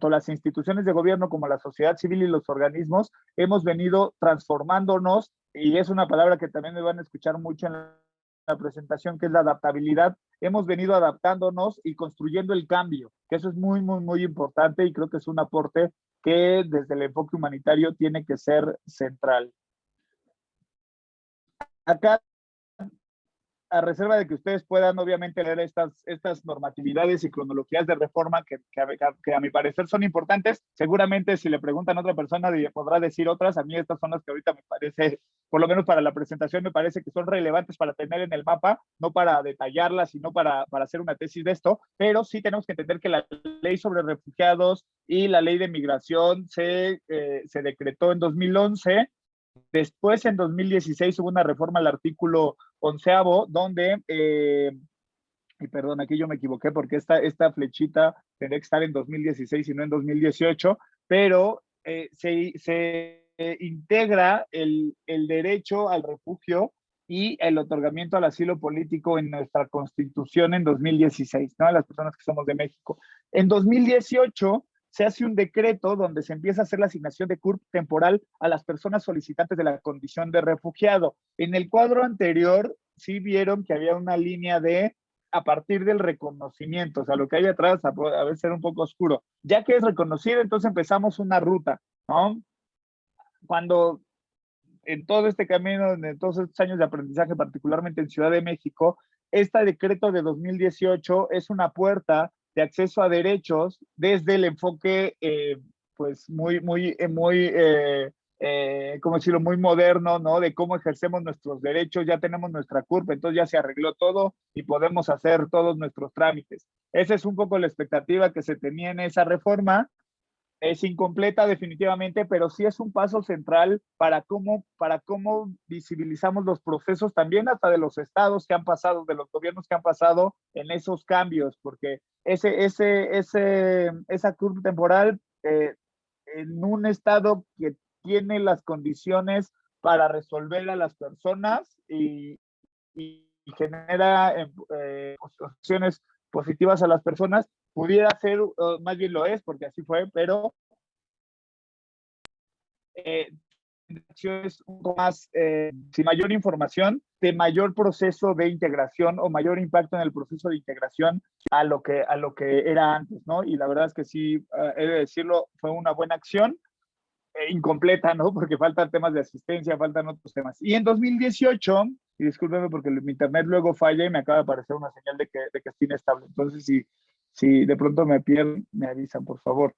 las instituciones de gobierno como la sociedad civil y los organismos hemos venido transformándonos, y es una palabra que también me van a escuchar mucho en la presentación, que es la adaptabilidad. Hemos venido adaptándonos y construyendo el cambio, que eso es muy, muy, muy importante, y creo que es un aporte que desde el enfoque humanitario tiene que ser central. Acá, a reserva de que ustedes puedan obviamente leer estas normatividades y cronologías de reforma que a mi parecer son importantes, seguramente si le preguntan a otra persona podrá decir otras. A mí estas son las que ahorita me parece, por lo menos para la presentación, me parece que son relevantes para tener en el mapa, no para detallarlas, sino para hacer una tesis de esto, pero sí tenemos que entender que la ley sobre refugiados y la ley de migración se decretó en 2011. Después, en 2016, hubo una reforma al artículo 11º, donde, y perdón, aquí yo me equivoqué porque esta flechita tendría que estar en 2016 y no en 2018, pero se integra el derecho al refugio y el otorgamiento al asilo político en nuestra Constitución en 2016, ¿no? Las personas que somos de México. En 2018 se hace un decreto donde se empieza a hacer la asignación de CURP temporal a las personas solicitantes de la condición de refugiado. En el cuadro anterior sí vieron que había una línea de a partir del reconocimiento, o sea, lo que hay atrás a veces era un poco oscuro. Ya que es reconocido, entonces empezamos una ruta, ¿no? Cuando en todo este camino, en todos estos años de aprendizaje, particularmente en Ciudad de México, este decreto de 2018 es una puerta de acceso a derechos desde el enfoque, pues, ¿cómo decirlo?, muy moderno, ¿no? De cómo ejercemos nuestros derechos. Ya tenemos nuestra CURP, entonces ya se arregló todo y podemos hacer todos nuestros trámites. Esa es un poco la expectativa que se tenía en esa reforma. Es incompleta definitivamente, pero sí es un paso central para cómo visibilizamos los procesos también hasta de los estados que han pasado, de los gobiernos que han pasado en esos cambios, porque esa curva temporal en un estado que tiene las condiciones para resolver a las personas y genera opciones positivas a las personas, pudiera ser, más bien lo es, porque así fue, pero es un poco más, sin mayor información, de mayor proceso de integración o mayor impacto en el proceso de integración a lo que era antes, ¿no? Y la verdad es que sí, he de decirlo, fue una buena acción, incompleta, ¿no? Porque faltan temas de asistencia, faltan otros temas. Y en 2018, y discúlpeme porque mi internet luego falla y me acaba de aparecer una señal de que está inestable. Entonces, si de pronto me pierden, me avisan, por favor.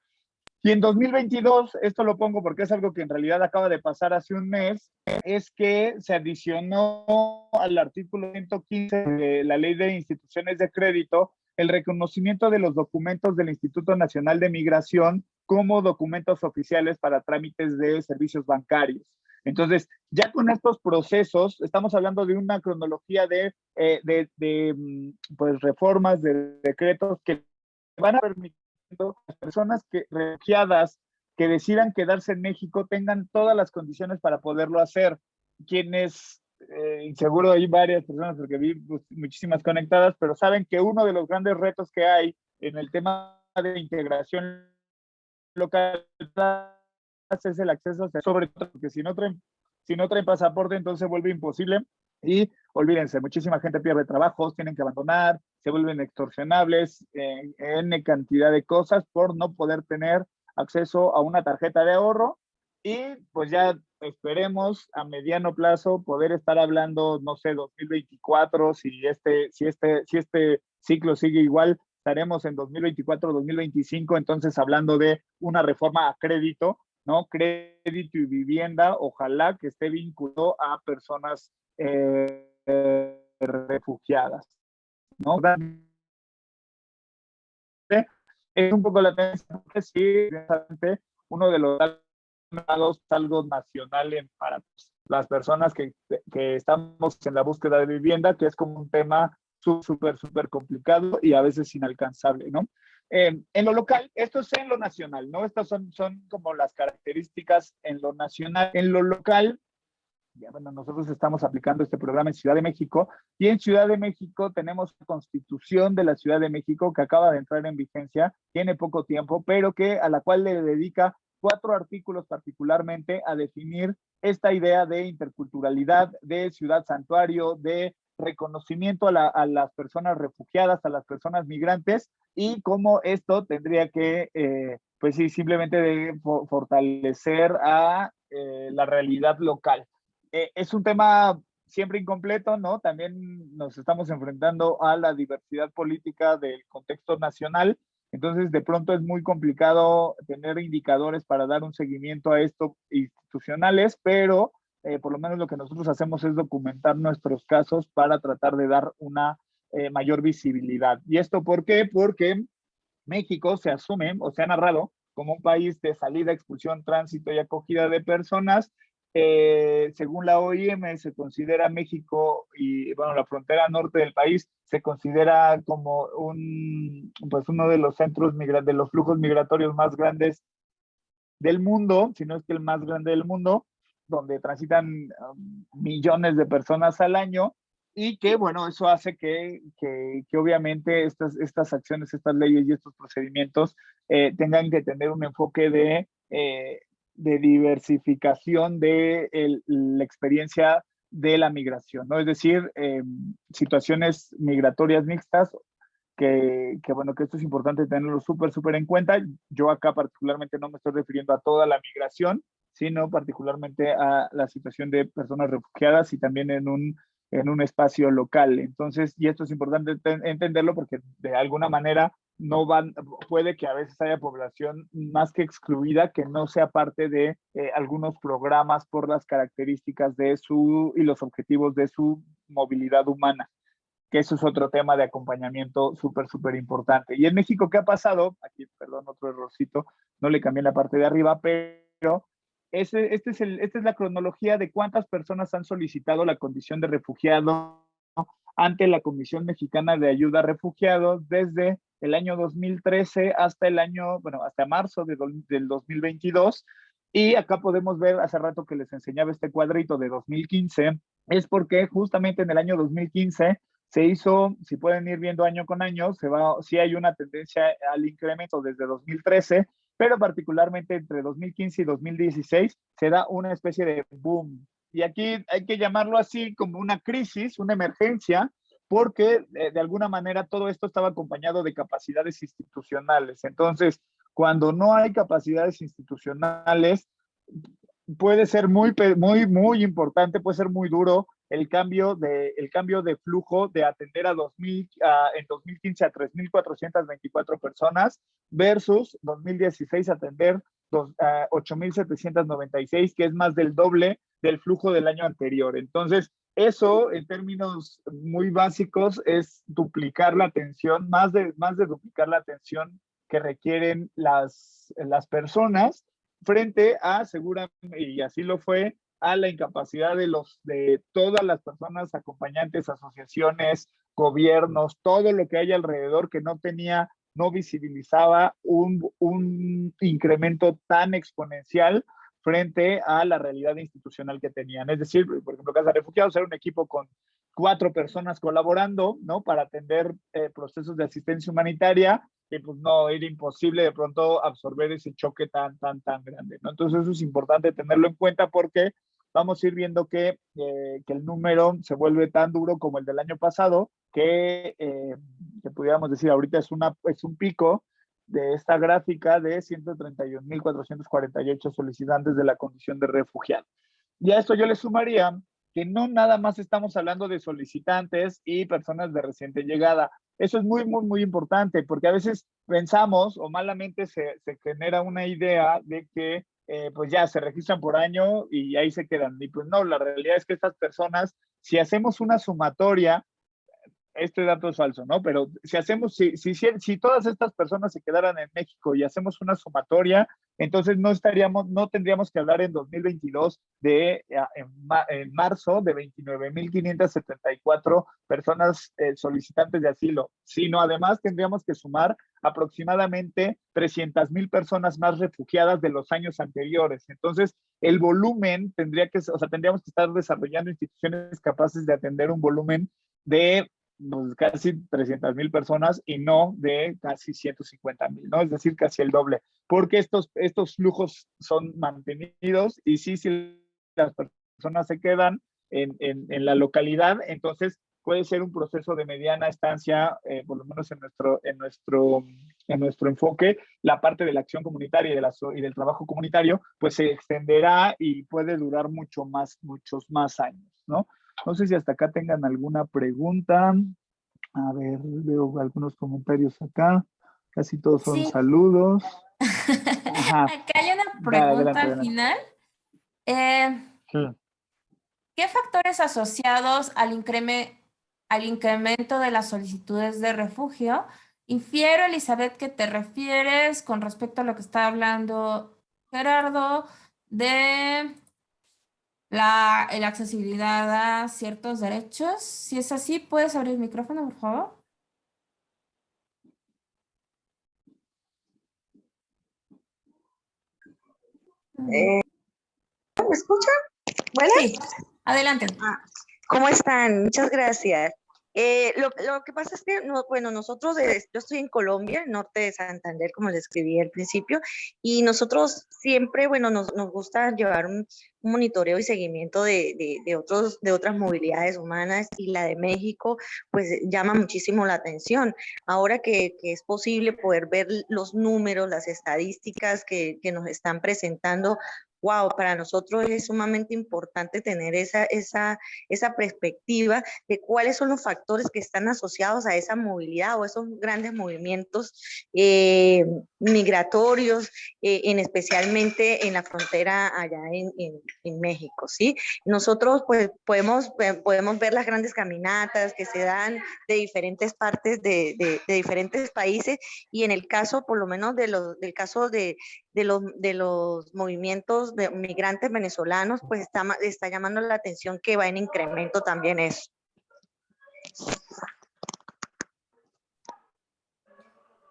Y en 2022, esto lo pongo porque es algo que en realidad acaba de pasar hace un mes, es que se adicionó al artículo 115 de la Ley de Instituciones de Crédito el reconocimiento de los documentos del Instituto Nacional de Migración como documentos oficiales para trámites de servicios bancarios. Entonces, ya con estos procesos, estamos hablando de una cronología de pues, reformas, de decretos que van a permitir que las personas refugiadas que decidan quedarse en México tengan todas las condiciones para poderlo hacer. Quienes, seguro hay varias personas, porque vi muchísimas conectadas, pero saben que uno de los grandes retos que hay en el tema de integración local es el acceso, sobre todo porque si no traen pasaporte, entonces se vuelve imposible. Y olvídense, muchísima gente pierde trabajos, tienen que abandonar, se vuelven extorsionables, N cantidad de cosas por no poder tener acceso a una tarjeta de ahorro. Y pues ya esperemos a mediano plazo poder estar hablando, no sé, 2024, si este ciclo sigue igual, estaremos en 2024, 2025, entonces hablando de una reforma a crédito, ¿no? Crédito y vivienda, ojalá que esté vinculado a personas refugiadas, ¿no? Es un poco la tendencia, porque sí, uno de los algo nacional para las personas que estamos en la búsqueda de vivienda, que es como un tema súper complicado y a veces inalcanzable, ¿no? En lo local, esto es en lo nacional, ¿no? Estas son como las características en lo nacional. En lo local, ya, bueno, nosotros estamos aplicando este programa en Ciudad de México y en Ciudad de México tenemos la Constitución de la Ciudad de México que acaba de entrar en vigencia, tiene poco tiempo, pero a la cual le dedica 4 artículos particularmente a definir esta idea de interculturalidad, de ciudad santuario, de reconocimiento a las personas refugiadas, a las personas migrantes y cómo esto tendría que, pues sí, simplemente de fortalecer a la realidad local. Es un tema siempre incompleto, ¿no? También nos estamos enfrentando a la diversidad política del contexto nacional, entonces de pronto es muy complicado tener indicadores para dar un seguimiento a esto institucionales, pero por lo menos lo que nosotros hacemos es documentar nuestros casos para tratar de dar una mayor visibilidad. ¿Y esto por qué? Porque México se asume o se ha narrado como un país de salida, expulsión, tránsito y acogida de personas. Según la OIM, se considera México y, bueno, la frontera norte del país se considera como pues uno de los centros de los flujos migratorios más grandes del mundo, si no es que el más grande del mundo, donde transitan millones de personas al año y que, bueno, eso hace que obviamente estas acciones, estas leyes y estos procedimientos tengan que tener un enfoque de diversificación de la experiencia de la migración, ¿no? Es decir, situaciones migratorias mixtas bueno, que esto es importante tenerlo súper en cuenta. Yo acá particularmente no me estoy refiriendo a toda la migración, sino particularmente a la situación de personas refugiadas y también en un espacio local. Entonces, y esto es importante entenderlo porque de alguna manera puede que a veces haya población más que excluida que no sea parte de algunos programas por las características y los objetivos de su movilidad humana, que eso es otro tema de acompañamiento súper importante. Y en México, ¿qué ha pasado? Aquí, perdón, otro errorcito, no le cambié la parte de arriba, pero esta es la cronología de cuántas personas han solicitado la condición de refugiado ante la Comisión Mexicana de Ayuda a Refugiados desde el año 2013 hasta marzo del 2022. Y acá podemos ver, hace rato que les enseñaba este cuadrito de 2015, es porque justamente en el año 2015 se hizo, si pueden ir viendo año con año, sí hay una tendencia al incremento desde 2013, pero particularmente entre 2015 y 2016 se da una especie de boom. Y aquí hay que llamarlo así como una crisis, una emergencia, porque de alguna manera todo esto estaba acompañado de capacidades institucionales. Entonces, cuando no hay capacidades institucionales, puede ser muy importante, puede ser muy duro el cambio de flujo de atender en 2015 a 3.424 personas versus 2016 atender 8.796, que es más del doble del flujo del año anterior. Entonces, eso en términos muy básicos es duplicar la atención, más de duplicar la atención que requieren las personas frente a, seguramente, y así lo fue, a la incapacidad de todas las personas acompañantes, asociaciones, gobiernos, todo lo que hay alrededor que no visibilizaba un incremento tan exponencial frente a la realidad institucional que tenían. Es decir, por ejemplo, Casa de Refugiados era un equipo con 4 personas colaborando, ¿no? Para atender procesos de asistencia humanitaria, y pues no, era imposible de pronto absorber ese choque tan grande, ¿no? Entonces eso es importante tenerlo en cuenta porque vamos a ir viendo que el número se vuelve tan duro como el del año pasado, que pudiéramos decir ahorita es un pico de esta gráfica de 131.448 solicitantes de la condición de refugiado. Y a esto yo le sumaría que no nada más estamos hablando de solicitantes y personas de reciente llegada. Eso es muy importante porque a veces pensamos o malamente se genera una idea de que pues ya se registran por año y ahí se quedan. Y pues no, la realidad es que estas personas, si hacemos una sumatoria, este dato es falso, ¿no? Pero si todas estas personas se quedaran en México y hacemos una sumatoria, Entonces no tendríamos que hablar en 2022 en marzo de 29.574 personas solicitantes de asilo, sino además tendríamos que sumar aproximadamente 300,000 personas más refugiadas de los años anteriores. Entonces, el volumen tendríamos que estar desarrollando instituciones capaces de atender un volumen de casi 300,000 personas y no de casi 150,000, ¿no? Es decir, casi el doble, porque estos flujos son mantenidos y si las personas se quedan en la localidad, entonces puede ser un proceso de mediana estancia, por lo menos en nuestro enfoque, la parte de la acción comunitaria y del trabajo comunitario, pues se extenderá y puede durar muchos más años, ¿no? No sé si hasta acá tengan alguna pregunta. A ver, veo algunos comentarios acá. Casi todos son saludos. Ajá. Acá hay una pregunta al final. Sí. ¿Qué factores asociados al incremento de las solicitudes de refugio? Infiero, Elizabeth, que te refieres con respecto a lo que está hablando Gerardo de la accesibilidad a ciertos derechos. Si es así, ¿puedes abrir el micrófono, por favor? ¿Me escuchan? ¿Buenas? Sí, adelante. ¿Cómo están? Muchas gracias. Lo que pasa es que, nosotros, yo estoy en Colombia, norte de Santander, como les escribí al principio, y nosotros siempre, nos gusta llevar un monitoreo y seguimiento de otras movilidades humanas, y la de México, pues llama muchísimo la atención. Ahora que es posible poder ver los números, las estadísticas que nos están presentando, wow, para nosotros es sumamente importante tener esa perspectiva de cuáles son los factores que están asociados a esa movilidad o esos grandes movimientos migratorios, especialmente en la frontera allá en México, ¿sí? Nosotros pues podemos ver las grandes caminatas que se dan de diferentes partes de diferentes países, y en el caso, por lo menos del caso de los movimientos de migrantes venezolanos, pues está llamando la atención que va en incremento también eso.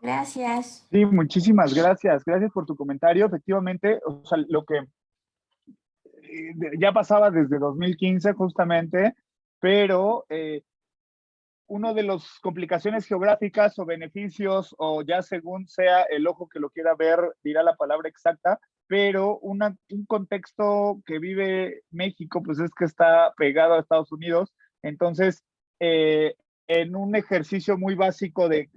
Gracias. Sí, muchísimas gracias. Gracias por tu comentario. Efectivamente, o sea, lo que ya pasaba desde 2015 justamente, pero uno de las complicaciones geográficas o beneficios, o ya según sea el ojo que lo quiera ver, dirá la palabra exacta, pero un contexto que vive México, pues es que está pegado a Estados Unidos. Entonces, en un ejercicio muy básico de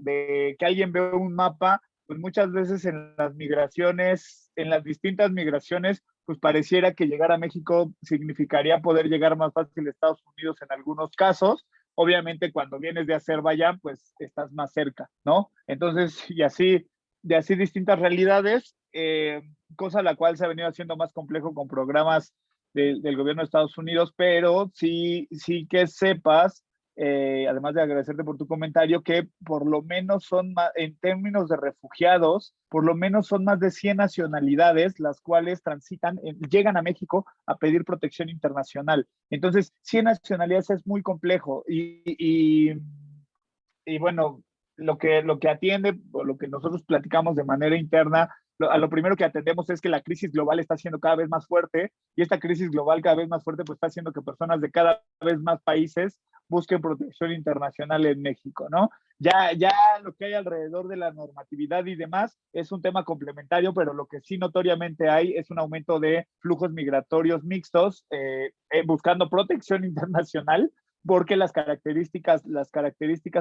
que alguien ve un mapa, pues muchas veces en las migraciones, en las distintas migraciones, pues pareciera que llegar a México significaría poder llegar más fácil a Estados Unidos en algunos casos. Obviamente cuando vienes de Azerbaiyán, pues estás más cerca, ¿no? Entonces, de así distintas realidades, cosa la cual se ha venido haciendo más complejo con programas del gobierno de Estados Unidos, pero sí que sepas, además de agradecerte por tu comentario, que por lo menos son más, en términos de refugiados, por lo menos son más de 100 nacionalidades las cuales llegan a México a pedir protección internacional. Entonces, 100 nacionalidades es muy complejo y bueno, lo que atiende, o lo que nosotros platicamos de manera interna, a lo primero que atendemos es que la crisis global está siendo cada vez más fuerte, y esta crisis global cada vez más fuerte pues está haciendo que personas de cada vez más países busquen protección internacional en México, ¿no? Ya lo que hay alrededor de la normatividad y demás es un tema complementario, pero lo que sí notoriamente hay es un aumento de flujos migratorios mixtos, buscando protección internacional, porque las características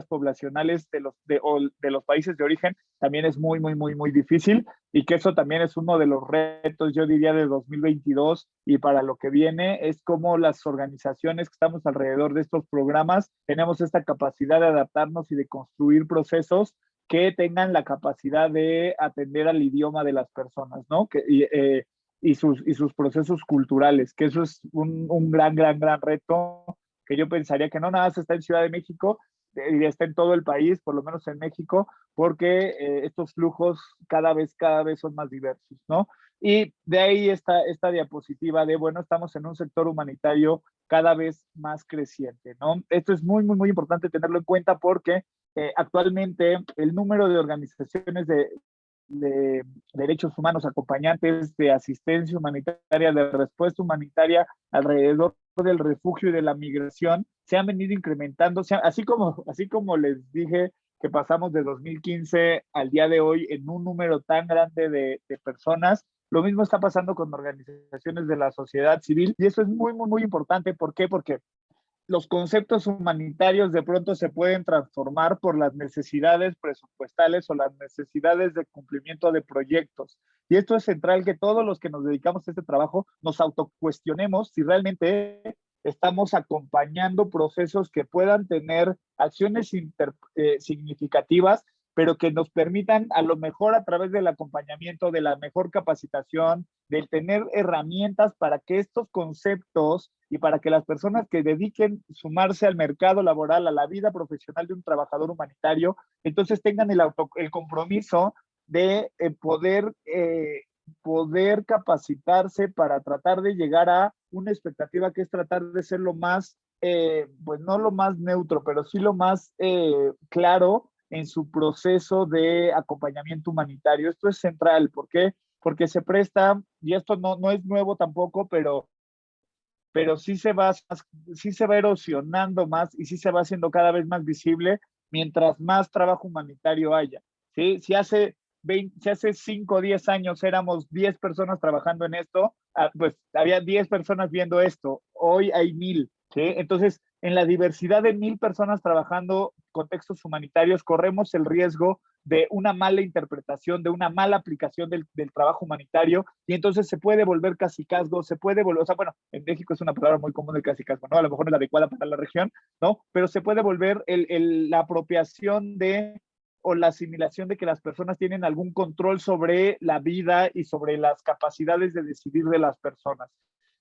poblacionales de los países de origen también es muy, muy, muy, muy difícil, y que eso también es uno de los retos, yo diría, de 2022 y para lo que viene, es cómo las organizaciones que estamos alrededor de estos programas tenemos esta capacidad de adaptarnos y de construir procesos que tengan la capacidad de atender al idioma de las personas, ¿no? Y sus procesos culturales, que eso es un gran reto, que yo pensaría que no nada más está en Ciudad de México, y está en todo el país, por lo menos en México, porque estos flujos cada vez son más diversos, ¿no? Y de ahí esta diapositiva de, bueno, estamos en un sector humanitario cada vez más creciente, ¿no? Esto es muy, muy, muy importante tenerlo en cuenta porque actualmente el número de organizaciones de derechos humanos, acompañantes de asistencia humanitaria, de respuesta humanitaria alrededor del refugio y de la migración, se han venido incrementando, así como les dije que pasamos de 2015 al día de hoy en un número tan grande de personas, lo mismo está pasando con organizaciones de la sociedad civil y eso es muy, muy, muy importante. ¿Por qué? Porque los conceptos humanitarios de pronto se pueden transformar por las necesidades presupuestales o las necesidades de cumplimiento de proyectos. Y esto es central, que todos los que nos dedicamos a este trabajo nos autocuestionemos si realmente estamos acompañando procesos que puedan tener acciones significativas, pero que nos permitan, a lo mejor a través del acompañamiento, de la mejor capacitación, del tener herramientas para que estos conceptos y para que las personas que dediquen sumarse al mercado laboral, a la vida profesional de un trabajador humanitario, entonces tengan el compromiso de poder capacitarse para tratar de llegar a una expectativa que es tratar de ser lo más, pues no lo más neutro, pero sí lo más claro en su proceso de acompañamiento humanitario. Esto es central. ¿Por qué? Porque se presta, y esto no es nuevo tampoco, pero sí se va erosionando más y sí se va haciendo cada vez más visible mientras más trabajo humanitario haya. ¿Sí? Si hace 5 o 10 años éramos 10 personas trabajando en esto, pues había 10 personas viendo esto. Hoy hay 1000. ¿Sí? Entonces, en la diversidad de 1000 personas trabajando contextos humanitarios, corremos el riesgo de una mala interpretación, de una mala aplicación del trabajo humanitario, y entonces se puede volver cacicazgo, se puede volver, o sea, bueno, en México es una palabra muy común el cacicazgo, ¿no? A lo mejor no es la adecuada para la región, ¿no? Pero se puede volver la apropiación o la asimilación de que las personas tienen algún control sobre la vida y sobre las capacidades de decidir de las personas.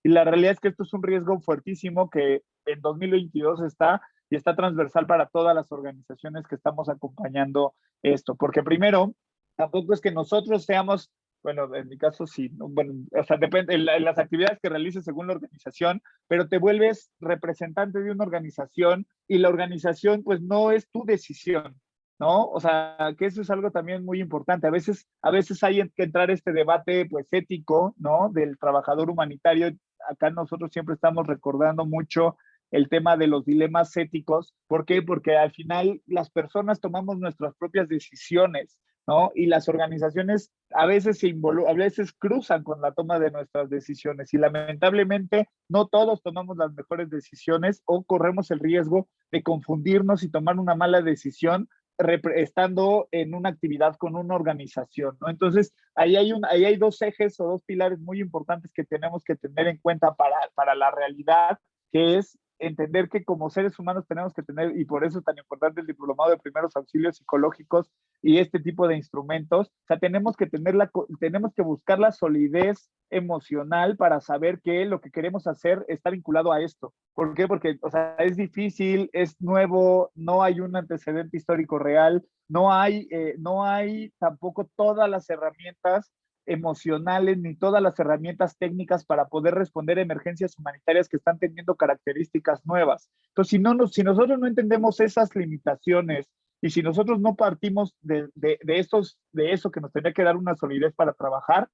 Y la realidad es que esto es un riesgo fuertísimo que en 2022 está transversal para todas las organizaciones que estamos acompañando esto. Porque primero, tampoco es que nosotros seamos, bueno, en mi caso sí, bueno, o sea, depende en las actividades que realices según la organización, pero te vuelves representante de una organización y la organización pues no es tu decisión, ¿no? O sea, que eso es algo también muy importante. A veces hay que entrar este debate pues ético, ¿no? Del trabajador humanitario. Acá nosotros siempre estamos recordando mucho el tema de los dilemas éticos. ¿Por qué? Porque al final las personas tomamos nuestras propias decisiones, ¿no? Y las organizaciones a veces a veces cruzan con la toma de nuestras decisiones y lamentablemente no todos tomamos las mejores decisiones o corremos el riesgo de confundirnos y tomar una mala decisión estando en una actividad con una organización, ¿no? Entonces, ahí hay dos ejes o dos pilares muy importantes que tenemos que tener en cuenta para la realidad, que es entender que como seres humanos tenemos que tener, y por eso es tan importante el diplomado de primeros auxilios psicológicos y este tipo de instrumentos, o sea, tenemos que buscar la solidez emocional para saber que lo que queremos hacer está vinculado a esto. ¿Por qué? Porque, o sea, es difícil, es nuevo, no hay un antecedente histórico real, no hay tampoco todas las herramientas emocionales ni todas las herramientas técnicas para poder responder a emergencias humanitarias que están teniendo características nuevas. Entonces, si nosotros no entendemos esas limitaciones y si nosotros no partimos de eso que nos tendría que dar una solidez para trabajar,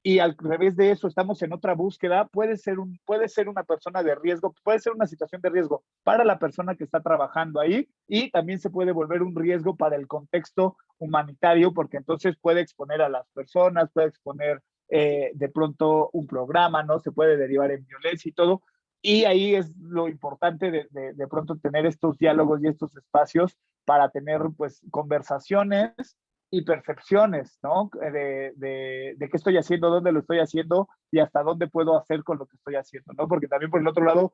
y al revés de eso estamos en otra búsqueda, puede ser una persona de riesgo, puede ser una situación de riesgo para la persona que está trabajando ahí y también se puede volver un riesgo para el contexto humanitario porque entonces puede exponer a las personas, puede exponer de pronto un programa, ¿no? Se puede derivar en violencia y todo. Y ahí es lo importante de pronto tener estos diálogos y estos espacios para tener pues conversaciones y percepciones, ¿no? De qué estoy haciendo, dónde lo estoy haciendo y hasta dónde puedo hacer con lo que estoy haciendo, ¿no? Porque también por el otro lado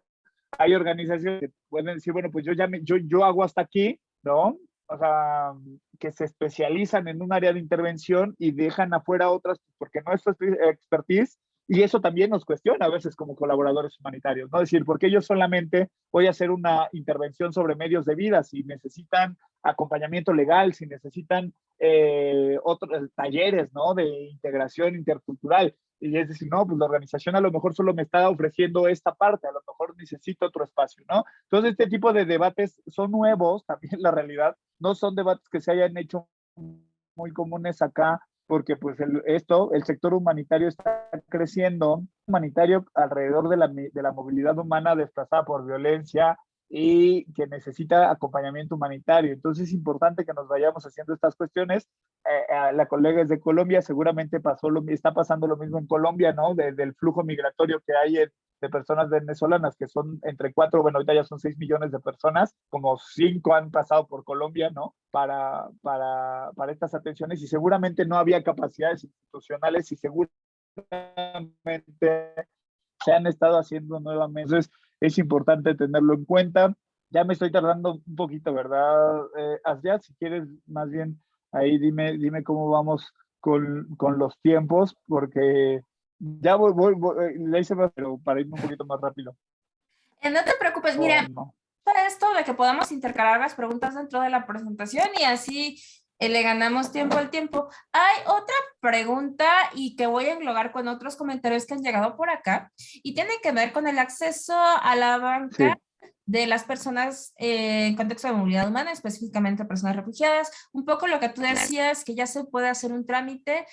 hay organizaciones que pueden decir, bueno, pues yo hago hasta aquí, ¿no? O sea, que se especializan en un área de intervención y dejan afuera otras porque no es su expertise Y eso también nos cuestiona a veces como colaboradores humanitarios, ¿no? Es decir, ¿por qué yo solamente voy a hacer una intervención sobre medios de vida si necesitan acompañamiento legal, si necesitan otros talleres, ¿no? De integración intercultural? Y es decir, no, pues la organización a lo mejor solo me está ofreciendo esta parte, a lo mejor necesito otro espacio, ¿no? Entonces, este tipo de debates son nuevos, también la realidad, no son debates que se hayan hecho muy comunes acá, porque pues el sector humanitario está creciendo, humanitario alrededor de la movilidad humana desplazada por violencia y que necesita acompañamiento humanitario. Entonces es importante que nos vayamos haciendo estas cuestiones. La colega es de Colombia, seguramente está pasando lo mismo en Colombia, ¿no? Del flujo migratorio que hay de personas venezolanas, que son entre 4, bueno, ahorita ya son 6 millones de personas, como 5 han pasado por Colombia, ¿no? Para estas atenciones, y seguramente no había capacidades institucionales y seguramente se han estado haciendo nuevamente. Entonces, es importante tenerlo en cuenta. Ya me estoy tardando un poquito, ¿verdad? Asya, si quieres, más bien, ahí dime cómo vamos con los tiempos, porque ya le hice más, pero para irme un poquito más rápido. No te preocupes, mira, No. para esto de que podamos intercalar las preguntas dentro de la presentación y así le ganamos tiempo al tiempo. Hay otra pregunta y que voy a englobar con otros comentarios que han llegado por acá y tiene que ver con el acceso a la banca. Sí. De las personas en contexto de movilidad humana, específicamente personas refugiadas. Un poco lo que tú decías, que ya se puede hacer un trámite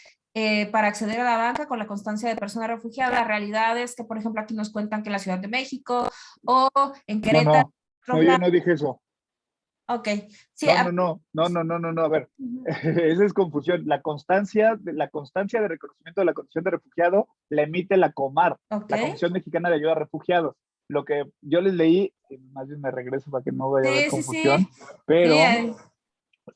para acceder a la banca con la constancia de persona refugiada. La realidad es que, por ejemplo, aquí nos cuentan que en la Ciudad de México o en Querétaro. No, yo no dije eso. Ok. Sí, no, a ver, esa es confusión. La constancia de reconocimiento de la condición de refugiado la emite la COMAR, la Comisión Mexicana de Ayuda a Refugiados. Lo que yo les leí, más bien me regreso para que no vaya a haber confusión, pero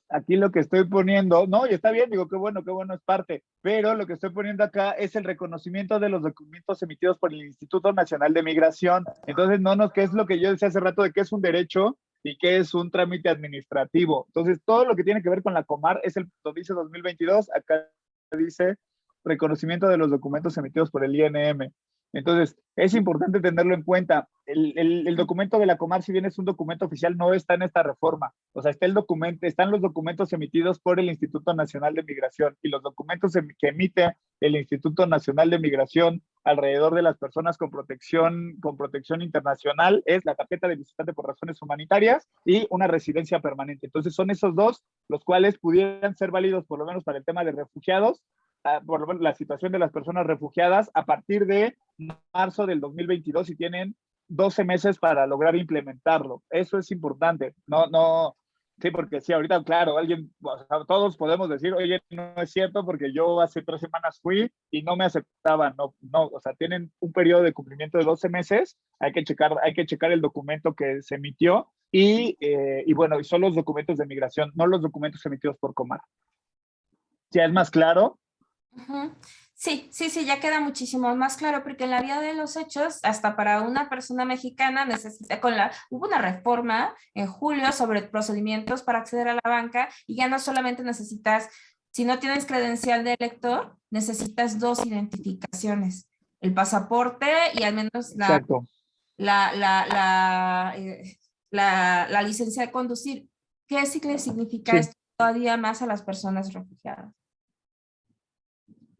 aquí lo que estoy poniendo, no, y está bien, digo, qué bueno, es parte, pero lo que estoy poniendo acá es el reconocimiento de los documentos emitidos por el Instituto Nacional de Migración. Entonces, que es lo que yo decía hace rato de que es un derecho y que es un trámite administrativo. Entonces, todo lo que tiene que ver con la COMAR lo dice 2022, acá dice reconocimiento de los documentos emitidos por el INM. Entonces, es importante tenerlo en cuenta. El documento de la COMAR, si bien es un documento oficial, no está en esta reforma. O sea, están los documentos emitidos por el Instituto Nacional de Migración, y los documentos que emite el Instituto Nacional de Migración alrededor de las personas con protección internacional es la tarjeta de visitante por razones humanitarias y una residencia permanente. Entonces, son esos dos los cuales pudieran ser válidos por lo menos para el tema de refugiados, por lo menos la situación de las personas refugiadas a partir de marzo del 2022, y tienen 12 meses para lograr implementarlo. Eso es importante. Sí, porque sí, ahorita, claro, todos podemos decir, oye, no es cierto porque yo hace 3 semanas fui y no me aceptaban. No, o sea, tienen un periodo de cumplimiento de 12 meses, hay que checar el documento que se emitió y bueno, y son los documentos de migración, no los documentos emitidos por COMAR. ¿Ya es más claro? Sí, ya queda muchísimo más claro, porque en la vía de los hechos, hasta para una persona mexicana hubo una reforma en julio sobre procedimientos para acceder a la banca, y ya no solamente necesitas, si no tienes credencial de elector, necesitas 2 identificaciones, el pasaporte y al menos la licencia de conducir. ¿Qué significa esto todavía más a las personas refugiadas?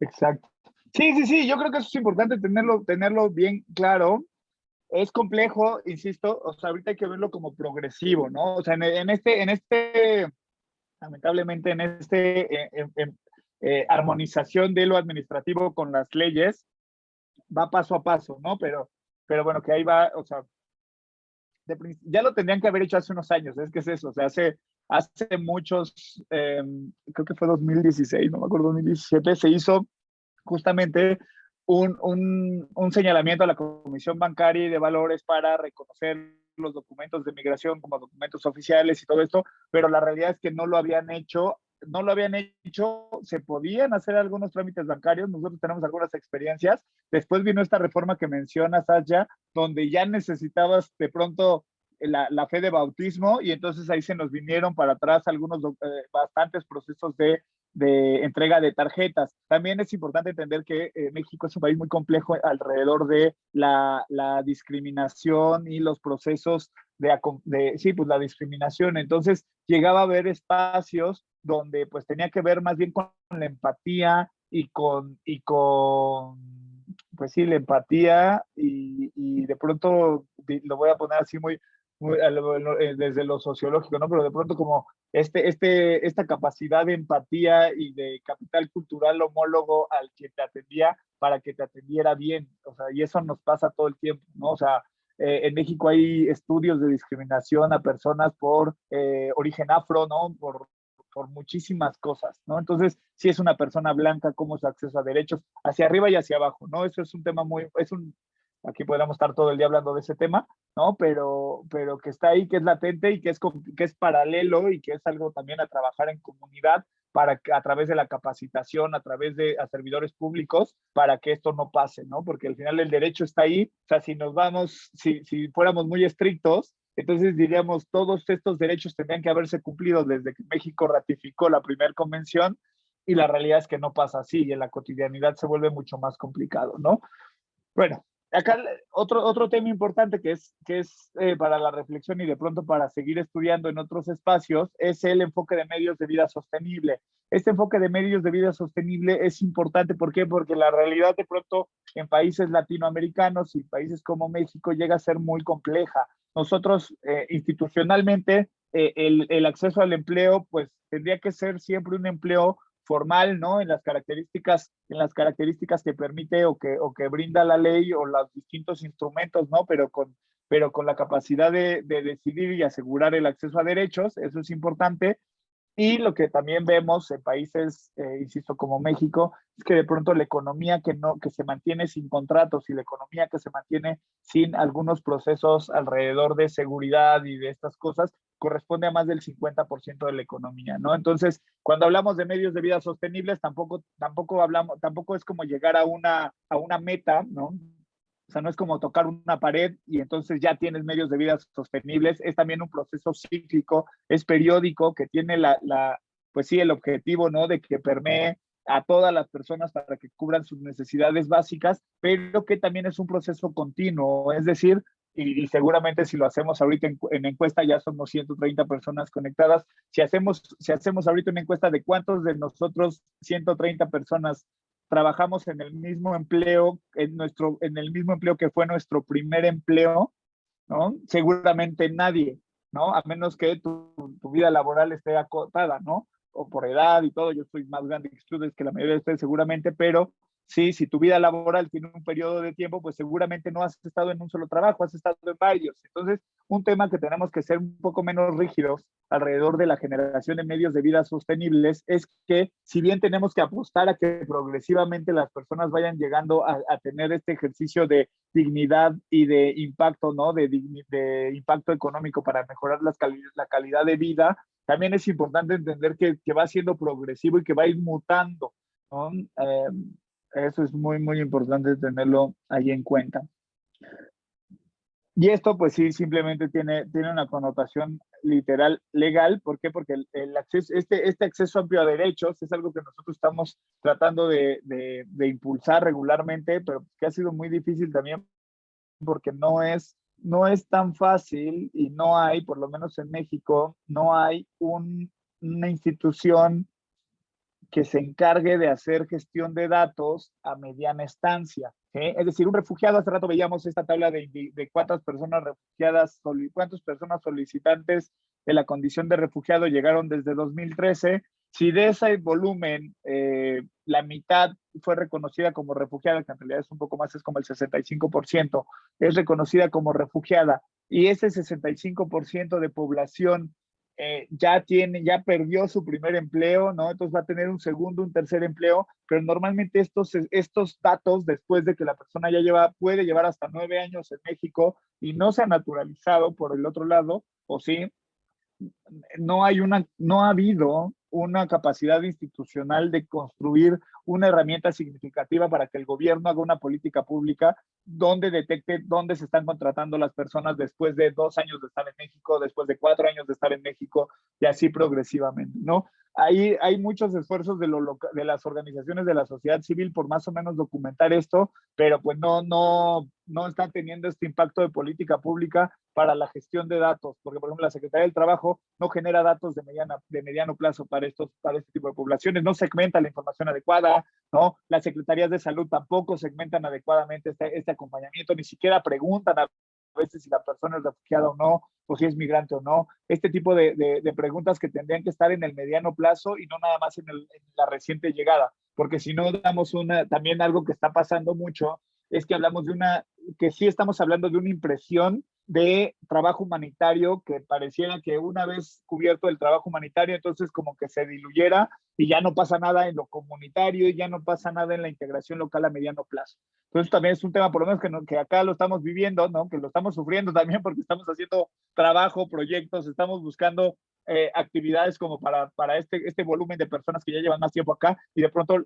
Exacto. Sí, yo creo que eso es importante tenerlo bien claro. Es complejo, insisto, o sea, ahorita hay que verlo como progresivo, ¿no? O sea, lamentablemente en armonización de lo administrativo con las leyes, va paso a paso, ¿no? Pero bueno, que ahí va, o sea, ya lo tendrían que haber hecho hace unos años, es que es eso, o sea, hace muchos, creo que fue 2016, no me acuerdo, 2017, se hizo justamente un señalamiento a la Comisión Bancaria y de Valores para reconocer los documentos de migración como documentos oficiales y todo esto, pero la realidad es que no lo habían hecho, se podían hacer algunos trámites bancarios, nosotros tenemos algunas experiencias, después vino esta reforma que mencionas, Asya, donde ya necesitabas de pronto la fe de bautismo, y entonces ahí se nos vinieron para atrás bastantes procesos de de entrega de tarjetas. También es importante entender que México es un país muy complejo alrededor de la discriminación y los procesos sí, pues la discriminación. Entonces llegaba a haber espacios donde pues tenía que ver más bien con la empatía pues sí, la empatía y de pronto lo voy a poner así muy desde lo sociológico, ¿no? Pero de pronto como esta capacidad de empatía y de capital cultural homólogo al que te atendía para que te atendiera bien, o sea, y eso nos pasa todo el tiempo, ¿no? O sea, en México hay estudios de discriminación a personas por origen afro, ¿no? Por muchísimas cosas, ¿no? Entonces, si es una persona blanca, ¿cómo es su acceso a derechos? Hacia arriba y hacia abajo, ¿no? Eso es un tema aquí podríamos estar todo el día hablando de ese tema, ¿no? Pero que está ahí, que es latente y que es paralelo y que es algo también a trabajar en comunidad para que a través de la capacitación, a través de a servidores públicos, para que esto no pase, ¿no? Porque al final el derecho está ahí, o sea, si fuéramos muy estrictos, entonces diríamos, todos estos derechos tendrían que haberse cumplido desde que México ratificó la primera convención, y la realidad es que no pasa así, y en la cotidianidad se vuelve mucho más complicado, ¿no? Bueno, acá otro tema importante que es para la reflexión y de pronto para seguir estudiando en otros espacios es el enfoque de medios de vida sostenible. Este enfoque de medios de vida sostenible es importante, ¿por qué? Porque la realidad de pronto en países latinoamericanos y países como México llega a ser muy compleja. Nosotros institucionalmente el acceso al empleo pues tendría que ser siempre un empleo formal, ¿no? En las características que permite o que brinda la ley o los distintos instrumentos, ¿no? Pero con la capacidad de decidir y asegurar el acceso a derechos, eso es importante. Y lo que también vemos en países, insisto, como México, es que de pronto la economía que se mantiene sin contratos y la economía que se mantiene sin algunos procesos alrededor de seguridad y de estas cosas, corresponde a más del 50% de la economía, ¿no? Entonces, cuando hablamos de medios de vida sostenibles, tampoco es como llegar a una meta, ¿no? O sea, no es como tocar una pared y entonces ya tienes medios de vida sostenibles. Es también un proceso cíclico, es periódico, que tiene pues sí, el objetivo, ¿no? De que permee a todas las personas para que cubran sus necesidades básicas, pero que también es un proceso continuo. Es decir, y seguramente si lo hacemos ahorita en encuesta, ya somos 130 personas conectadas. Si hacemos ahorita una encuesta de cuántos de nosotros, 130 personas, trabajamos en el mismo empleo, en el mismo empleo que fue nuestro primer empleo, ¿no? Seguramente nadie, ¿no? A menos que tu vida laboral esté acotada, ¿no? O por edad y todo, yo soy más grande que ustedes, que la mayoría de ustedes seguramente, pero sí, si tu vida laboral tiene un periodo de tiempo, pues seguramente no has estado en un solo trabajo, has estado en varios. Entonces, un tema que tenemos que ser un poco menos rígidos alrededor de la generación de medios de vida sostenibles es que, si bien tenemos que apostar a que progresivamente las personas vayan llegando a tener este ejercicio de dignidad y de impacto, ¿no? De impacto económico para mejorar la calidad de vida, también es importante entender que va siendo progresivo y que va a ir mutando, ¿no? Eso es muy, muy importante tenerlo ahí en cuenta. Y esto, pues sí, simplemente tiene una connotación literal legal. ¿Por qué? Porque el acceso, este acceso amplio a derechos es algo que nosotros estamos tratando de impulsar regularmente, pero que ha sido muy difícil también porque no es tan fácil y no hay, por lo menos en México, no hay una institución que se encargue de hacer gestión de datos a mediana estancia. Es decir, un refugiado, hace rato veíamos esta tabla de cuántas personas refugiadas, cuántas personas solicitantes de la condición de refugiado llegaron desde 2013. Si de ese volumen la mitad fue reconocida como refugiada, que en realidad es un poco más, es como el 65%, es reconocida como refugiada, y ese 65% de población ya perdió su primer empleo, ¿no? Entonces va a tener un segundo, un tercer empleo, pero normalmente estos datos, después de que la persona puede llevar hasta 9 años en México y no se ha naturalizado por el otro lado, o sí, no ha habido una capacidad institucional de construir una herramienta significativa para que el gobierno haga una política pública donde detecte dónde se están contratando las personas después de 2 años de estar en México, después de 4 años de estar en México, y así progresivamente, ¿no? hay muchos esfuerzos de las organizaciones de la sociedad civil por más o menos documentar esto, pero pues no están teniendo este impacto de política pública para la gestión de datos, porque por ejemplo la Secretaría del Trabajo no genera datos de mediano plazo para este tipo de poblaciones, no segmenta la información adecuada, ¿no? Las secretarías de salud tampoco segmentan adecuadamente este acompañamiento, ni siquiera preguntan a veces si la persona es refugiada o no, o si es migrante o no. Este tipo de preguntas que tendrían que estar en el mediano plazo y no nada más en la reciente llegada, porque si no damos también algo que está pasando mucho, es que hablamos que sí estamos hablando de una impresión de trabajo humanitario que pareciera que una vez cubierto el trabajo humanitario, entonces como que se diluyera y ya no pasa nada en lo comunitario y ya no pasa nada en la integración local a mediano plazo. Entonces también es un tema, por lo menos que acá lo estamos viviendo, ¿no? Que lo estamos sufriendo también porque estamos haciendo trabajo, proyectos, estamos buscando actividades como para este volumen de personas que ya llevan más tiempo acá y de pronto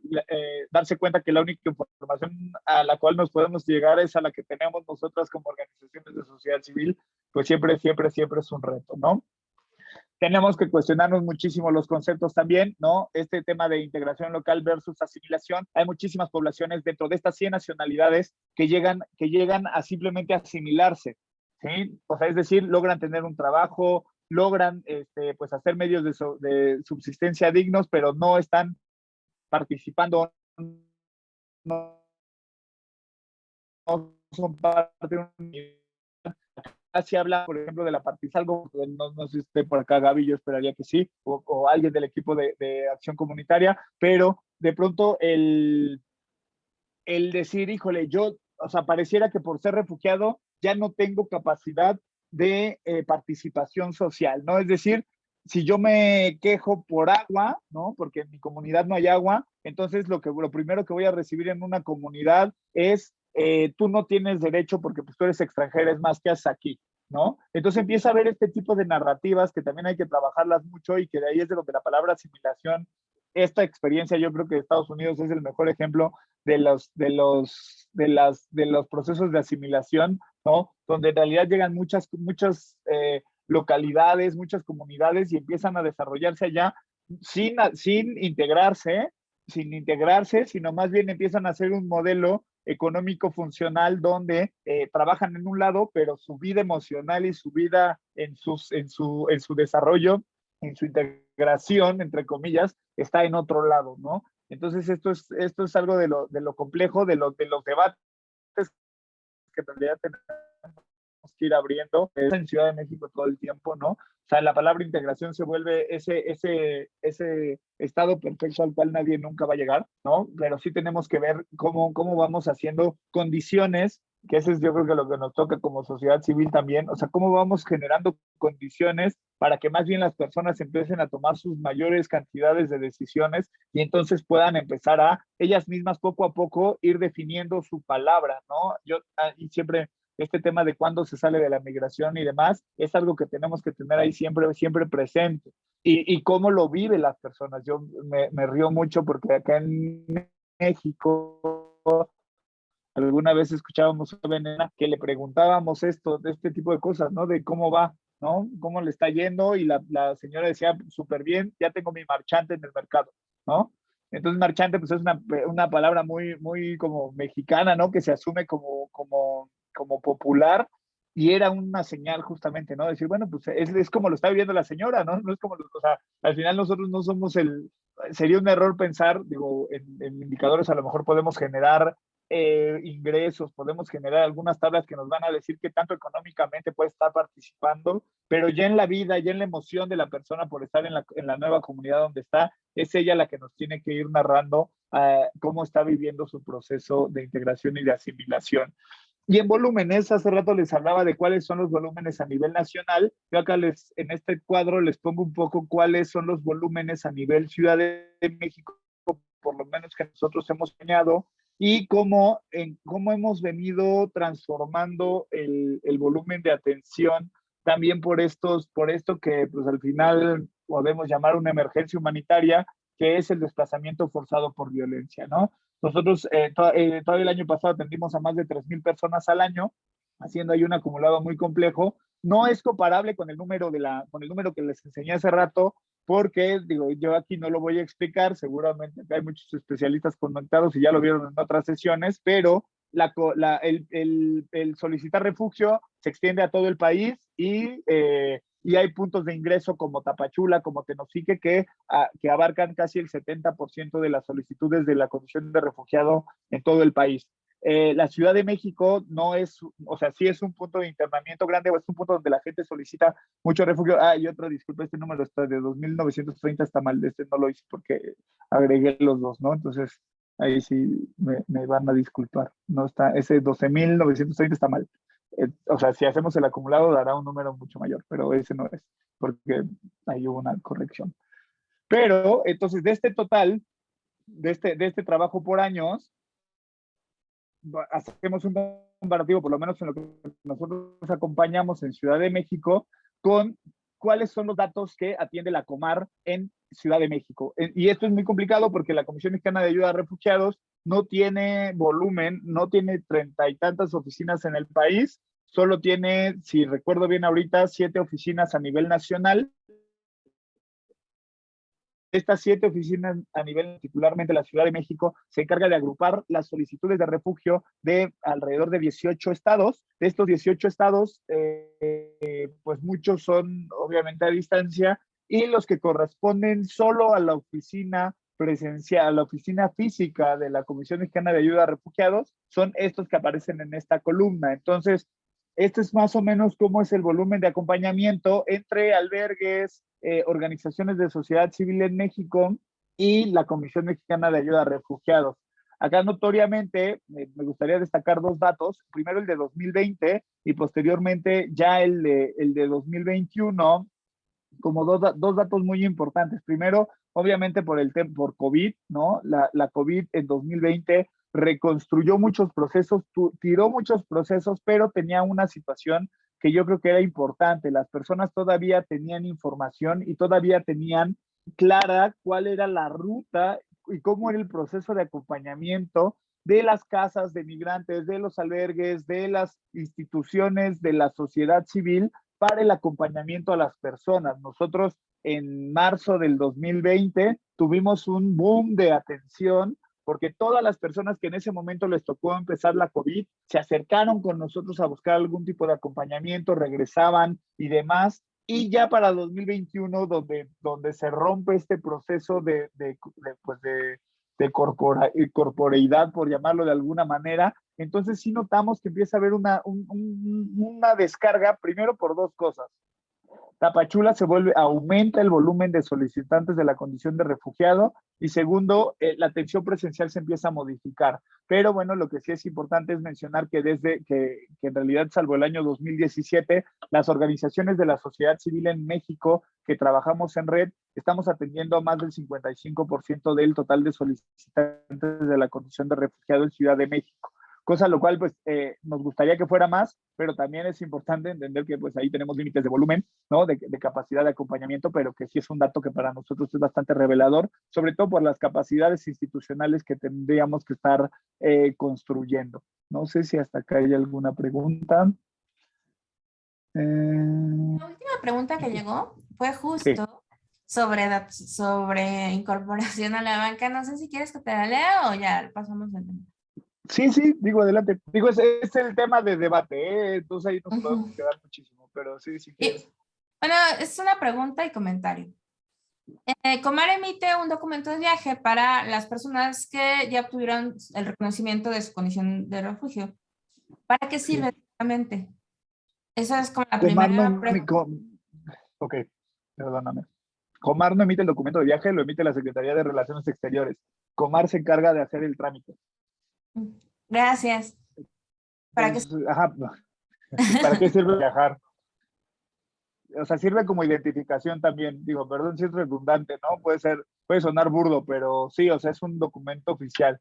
darse cuenta que la única información a la cual nos podemos llegar es a la que tenemos nosotras como organizaciones de sociedad civil, pues siempre es un reto, ¿no? Tenemos que cuestionarnos muchísimo los conceptos también, ¿no? Este tema de integración local versus asimilación. Hay muchísimas poblaciones dentro de estas 100 nacionalidades que llegan a simplemente asimilarse, ¿sí? O sea, es decir, logran tener un trabajo, logran pues hacer medios de subsistencia dignos, pero no están participando, no son parte de un se habla, por ejemplo, de la participación, algo, no sé si esté por acá Gaby, yo esperaría que sí, o alguien del equipo de acción comunitaria, pero de pronto el decir, híjole, o sea, pareciera que por ser refugiado ya no tengo capacidad de participación social, ¿no? Es decir, si yo me quejo por agua, ¿no? Porque en mi comunidad no hay agua, entonces lo primero que voy a recibir en una comunidad es tú no tienes derecho porque pues, tú eres extranjera, es más, ¿qué haces aquí? ¿No? Entonces empieza a haber este tipo de narrativas que también hay que trabajarlas mucho y que de ahí es de donde la palabra asimilación, esta experiencia, yo creo que Estados Unidos es el mejor ejemplo de los procesos de asimilación, ¿no? Donde en realidad llegan muchas localidades, muchas comunidades y empiezan a desarrollarse allá sin integrarse, sino más bien empiezan a hacer un modelo económico funcional donde trabajan en un lado, pero su vida emocional y su vida en su desarrollo, en su integración, entre comillas, está en otro lado, ¿no? Entonces esto es algo de lo complejo, de los debates que en realidad tenemos que ir abriendo en Ciudad de México todo el tiempo, ¿no? O sea, la palabra integración se vuelve ese estado perfecto al cual nadie nunca va a llegar, ¿no? Pero sí tenemos que ver cómo vamos haciendo condiciones, que eso es yo creo que lo que nos toca como sociedad civil también, o sea, cómo vamos generando condiciones para que más bien las personas empiecen a tomar sus mayores cantidades de decisiones y entonces puedan empezar a ellas mismas poco a poco ir definiendo su palabra, ¿no? Y siempre este tema de cuándo se sale de la migración y demás, es algo que tenemos que tener ahí siempre presente. Y cómo lo viven las personas. Yo me río mucho porque acá en México alguna vez escuchábamos a una venena que le preguntábamos de este tipo de cosas, ¿no? De cómo va, ¿no? Cómo le está yendo y la señora decía, súper bien, ya tengo mi marchante en el mercado, ¿no? Entonces marchante pues es una palabra muy como mexicana, ¿no? Que se asume como popular y era una señal justamente, ¿no? Decir, bueno, pues es como lo está viviendo la señora, ¿no? No es como, o sea, al final nosotros no somos sería un error pensar, digo, en indicadores a lo mejor podemos generar ingresos, podemos generar algunas tablas que nos van a decir qué tanto económicamente puede estar participando, pero ya en la vida, ya en la emoción de la persona por estar en la nueva comunidad donde está, es ella la que nos tiene que ir narrando cómo está viviendo su proceso de integración y de asimilación. Y en volúmenes, hace rato les hablaba de cuáles son los volúmenes a nivel nacional. Yo acá en este cuadro les pongo un poco cuáles son los volúmenes a nivel Ciudad de México, por lo menos que nosotros hemos soñado, y cómo hemos venido transformando el volumen de atención también por esto que pues al final podemos llamar una emergencia humanitaria, que es el desplazamiento forzado por violencia, ¿no? Nosotros todo el año pasado atendimos a más de 3,000 personas al año, haciendo ahí un acumulado muy complejo. No es comparable con el número que les enseñé hace rato, porque, digo, yo aquí no lo voy a explicar, seguramente hay muchos especialistas conectados y ya lo vieron en otras sesiones, pero el solicitar refugio se extiende a todo el país y hay puntos de ingreso como Tapachula, como Tenosique, que abarcan casi el 70% de las solicitudes de la condición de refugiado en todo el país. La Ciudad de México no es, o sea, sí es un punto de internamiento grande, o es un punto donde la gente solicita mucho refugio. Y otro, disculpe, este número está de 2.930, está mal, este no lo hice porque agregué los dos, ¿no? Entonces, ahí sí me van a disculpar, no está, ese 12.930 está mal. O sea, si hacemos el acumulado dará un número mucho mayor, pero ese no es, porque ahí hubo una corrección. Pero, entonces, de este total, de este trabajo por años, hacemos un comparativo, por lo menos en lo que nosotros acompañamos en Ciudad de México, con cuáles son los datos que atiende la Comar en Ciudad de México. Y esto es muy complicado porque la Comisión Mexicana de Ayuda a Refugiados no tiene volumen, no tiene 30 y tantas oficinas en el país, solo tiene, si recuerdo bien ahorita, 7 oficinas a nivel nacional. Estas 7 oficinas a nivel, particularmente la Ciudad de México, se encarga de agrupar las solicitudes de refugio de alrededor de 18 estados. De estos 18 estados, pues muchos son obviamente a distancia, y los que corresponden solo a la oficina presencial, a la oficina física de la Comisión Mexicana de Ayuda a Refugiados, son estos que aparecen en esta columna. Entonces, este es más o menos cómo es el volumen de acompañamiento entre albergues, organizaciones de sociedad civil en México y la Comisión Mexicana de Ayuda a Refugiados. Acá notoriamente me gustaría destacar 2 datos, primero el de 2020 y posteriormente ya el de 2021, como dos datos muy importantes. Primero, obviamente por COVID, ¿no? La COVID en 2020 reconstruyó muchos procesos, tiró muchos procesos, pero tenía una situación que yo creo que era importante. Las personas todavía tenían información y todavía tenían clara cuál era la ruta y cómo era el proceso de acompañamiento de las casas de migrantes, de los albergues, de las instituciones de la sociedad civil para el acompañamiento a las personas. Nosotros en marzo del 2020 tuvimos un boom de atención porque todas las personas que en ese momento les tocó empezar la COVID se acercaron con nosotros a buscar algún tipo de acompañamiento, regresaban y demás. Y ya para 2021, donde se rompe este proceso de corporeidad, por llamarlo de alguna manera, entonces sí notamos que empieza a haber una descarga, primero por 2 cosas. Tapachula aumenta el volumen de solicitantes de la condición de refugiado, y segundo, la atención presencial se empieza a modificar. Pero bueno, lo que sí es importante es mencionar que desde que en realidad, salvo el año 2017, las organizaciones de la sociedad civil en México que trabajamos en red, estamos atendiendo a más del 55% del total de solicitantes de la condición de refugiado en Ciudad de México. Cosa lo cual pues nos gustaría que fuera más, pero también es importante entender que pues ahí tenemos límites de volumen, ¿no? De capacidad de acompañamiento, pero que sí es un dato que para nosotros es bastante revelador, sobre todo por las capacidades institucionales que tendríamos que estar construyendo. No sé si hasta acá hay alguna pregunta. La última pregunta que llegó fue justo sobre incorporación a la banca. No sé si quieres que te la lea o ya pasamos al tema. Sí, digo, adelante. Digo, es el tema de debate, entonces ahí nos podemos quedar muchísimo, pero sí. Bueno, es una pregunta y comentario. Comar emite un documento de viaje para las personas que ya obtuvieron el reconocimiento de su condición de refugio. ¿Para qué sirve exactamente? Esa es como la primera pregunta. Ok, perdóname. Comar no emite el documento de viaje, lo emite la Secretaría de Relaciones Exteriores. Comar se encarga de hacer el trámite. Gracias. ¿Para qué? ¿Para qué sirve viajar? O sea, sirve como identificación también. Digo, perdón si es redundante, ¿no? Puede sonar burdo, pero sí, o sea, es un documento oficial.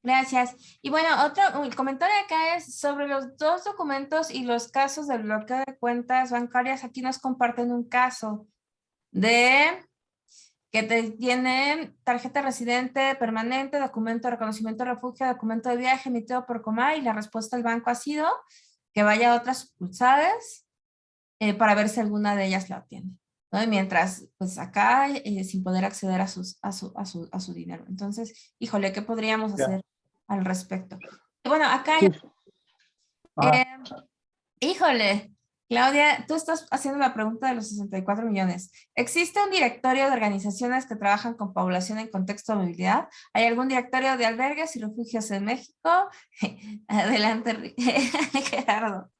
Gracias. Y bueno, el comentario acá es sobre los 2 documentos y los casos del bloqueo de cuentas bancarias. Aquí nos comparten un caso de que tienen tarjeta residente permanente, documento de reconocimiento de refugio, documento de viaje emitido por Comar, y la respuesta del banco ha sido que vaya a otras sucursales para ver si alguna de ellas la obtiene. ¿no? Y mientras, pues acá, sin poder acceder a su dinero. Entonces, híjole, ¿qué podríamos Ya. hacer al respecto? Y bueno, acá, Sí. Ajá. eh, híjole, Claudia, tú estás haciendo la pregunta de los 64 millones. ¿Existe un directorio de organizaciones que trabajan con población en contexto de movilidad? ¿Hay algún directorio de albergues y refugios en México? Adelante, Gerardo.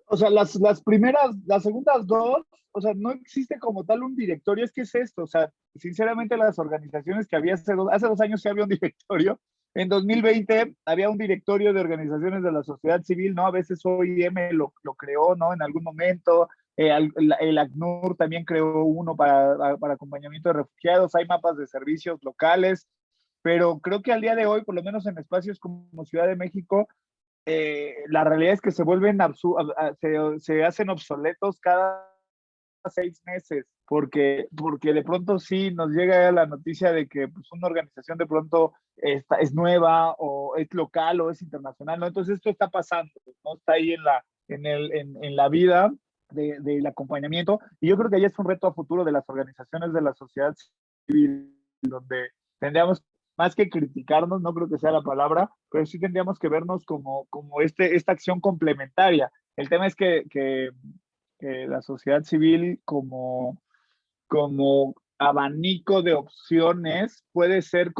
O sea, las segundas dos, o sea, no existe como tal un directorio, es que es esto, o sea, sinceramente las organizaciones que había hace 2 años sí había un directorio, en 2020 había un directorio de organizaciones de la sociedad civil, ¿no? A veces OIM lo creó, ¿no? En algún momento, el ACNUR también creó uno para acompañamiento de refugiados, hay mapas de servicios locales, pero creo que al día de hoy, por lo menos en espacios como Ciudad de México, la realidad es que se vuelven se hacen obsoletos cada 6 meses, porque de pronto sí nos llega la noticia de que pues, una organización de pronto es nueva o es local o es internacional, ¿no? Entonces esto está pasando, ¿no? Está ahí en la vida del acompañamiento, y yo creo que ahí es un reto a futuro de las organizaciones de la sociedad civil, donde tendríamos más que criticarnos, no creo que sea la palabra, pero sí tendríamos que vernos como esta acción complementaria. El tema es que la sociedad civil como abanico de opciones puede ser